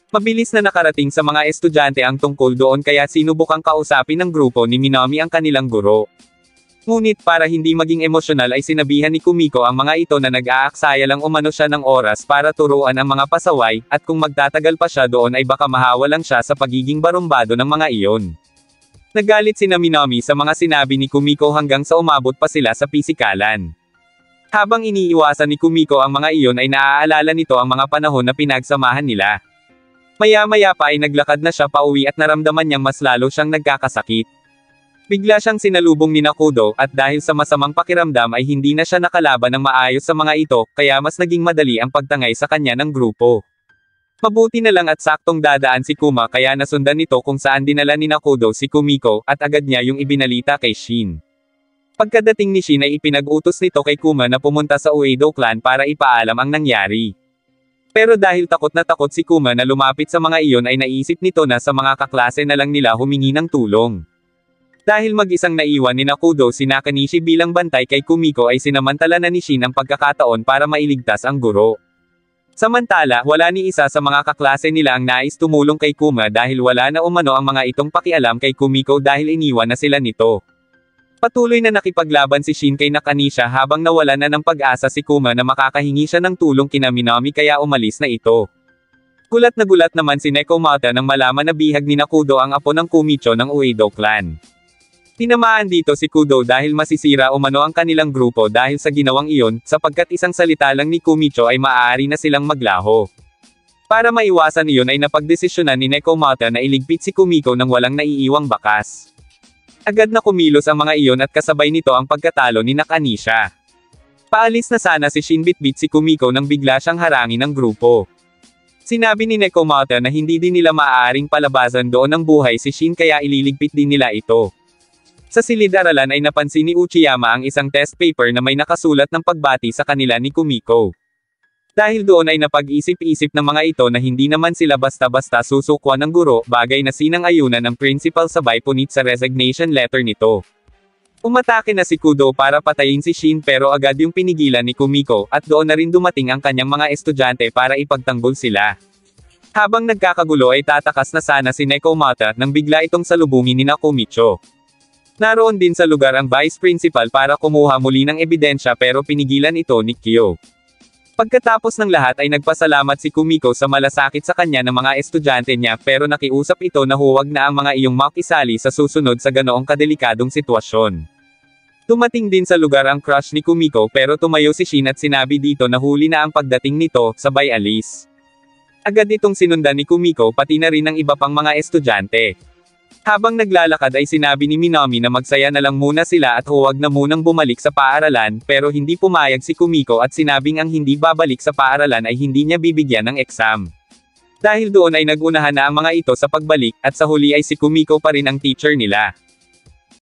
Mabilis na nakarating sa mga estudyante ang tungkol doon kaya sinubukang kausapin ng grupo ni Minami ang kanilang guro. Ngunit para hindi maging emosyonal ay sinabihan ni Kumiko ang mga ito na nag-aaksaya lang umano siya ng oras para turuan ang mga pasaway, at kung magtatagal pa siya doon ay baka mahawalan siya sa pagiging barumbado ng mga iyon. Nagalit sina Minami sa mga sinabi ni Kumiko hanggang sa umabot pa sila sa pisikalan. Habang iniiwasan ni Kumiko ang mga iyon ay naaalala nito ang mga panahon na pinagsamahan nila. Maya-maya pa ay naglakad na siya pauwi at naramdaman niyang mas lalo siyang nagkakasakit. Bigla siyang sinalubong ni Nakudo at dahil sa masamang pakiramdam ay hindi na siya nakalaban ng maayos sa mga ito, kaya mas naging madali ang pagtangay sa kanya ng grupo. Mabuti na lang at saktong dadaan si Kuma kaya nasundan nito kung saan dinala ni Nakudo si Kumiko at agad niya yung ibinalita kay Shin. Pagkadating ni Shin ay ipinag-utos nito kay Kuma na pumunta sa Uedo clan para ipaalam ang nangyari. Pero dahil takot na takot si Kuma na lumapit sa mga iyon ay naisip nito na sa mga kaklase na lang nila humingi ng tulong. Dahil mag-isang naiwan ni Nakudo si Nakanishi bilang bantay kay Kumiko ay sinamantala na ni Shin ang pagkakataon para mailigtas ang guro. Samantala, wala ni isa sa mga kaklase nila ang nais tumulong kay Kuma dahil wala na umano ang mga itong pakialam kay Kumiko dahil iniwan na sila nito. Patuloy na nakipaglaban si Shin kay Nakanisha habang nawala na ng pag-asa si Kuma na makakahingi siya ng tulong kina Minami kaya umalis na ito. Gulat na gulat naman si Nekomata nang malaman na bihag ni Nakudo ang apo ng Kumicho ng Uedo clan. Tinamaan dito si Kudo dahil masisira umano ang kanilang grupo dahil sa ginawang iyon, sapagkat isang salita lang ni Kumicho ay maaari na silang maglaho. Para maiwasan iyon ay napagdesisyonan ni Nekomata na iligpit si Kumiko nang walang naiiwang bakas. Agad na kumilos ang mga iyon at kasabay nito ang pagkatalo ni Nakanisha. Paalis na sana si Shin bitbit si Kumiko nang bigla siyang harangin ng grupo. Sinabi ni Nekomata na hindi din nila maaaring palabasan doon ng buhay si Shin kaya ililigpit din nila ito. Sa silid-aralan ay napansin ni Uchiyama ang isang test paper na may nakasulat ng pagbati sa kanila ni Kumiko. Dahil doon ay napag-isip-isip ng mga ito na hindi naman sila basta-basta susukwan ng guro, bagay na sinang-ayunan ng principal sabay punit sa resignation letter nito. Umatake na si Kudo para patayin si Shin pero agad yung pinigilan ni Kumiko, at doon na rin dumating ang kanyang mga estudyante para ipagtanggol sila. Habang nagkakagulo ay tatakas na sana si Nekomata nang bigla itong salubungin ni Nakumicho. Naroon din sa lugar ang vice principal para kumuha muli ng ebidensya pero pinigilan ito ni Kyo. Pagkatapos ng lahat ay nagpasalamat si Kumiko sa malasakit sa kanya ng mga estudyante niya pero nakiusap ito na huwag na ang mga iyong makisali sa susunod sa ganoong kadelikadong sitwasyon. Dumating din sa lugar ang crush ni Kumiko pero tumayo si Shin at sinabi dito na huli na ang pagdating nito, sabay alis. Agad itong sinundan ni Kumiko pati na rin ng iba pang mga estudyante. Habang naglalakad ay sinabi ni Minami na magsaya na lang muna sila at huwag na munang bumalik sa paaralan pero hindi pumayag si Kumiko at sinabing ang hindi babalik sa paaralan ay hindi niya bibigyan ng exam. Dahil doon ay nagunahan na ang mga ito sa pagbalik at sa huli ay si Kumiko pa rin ang teacher nila.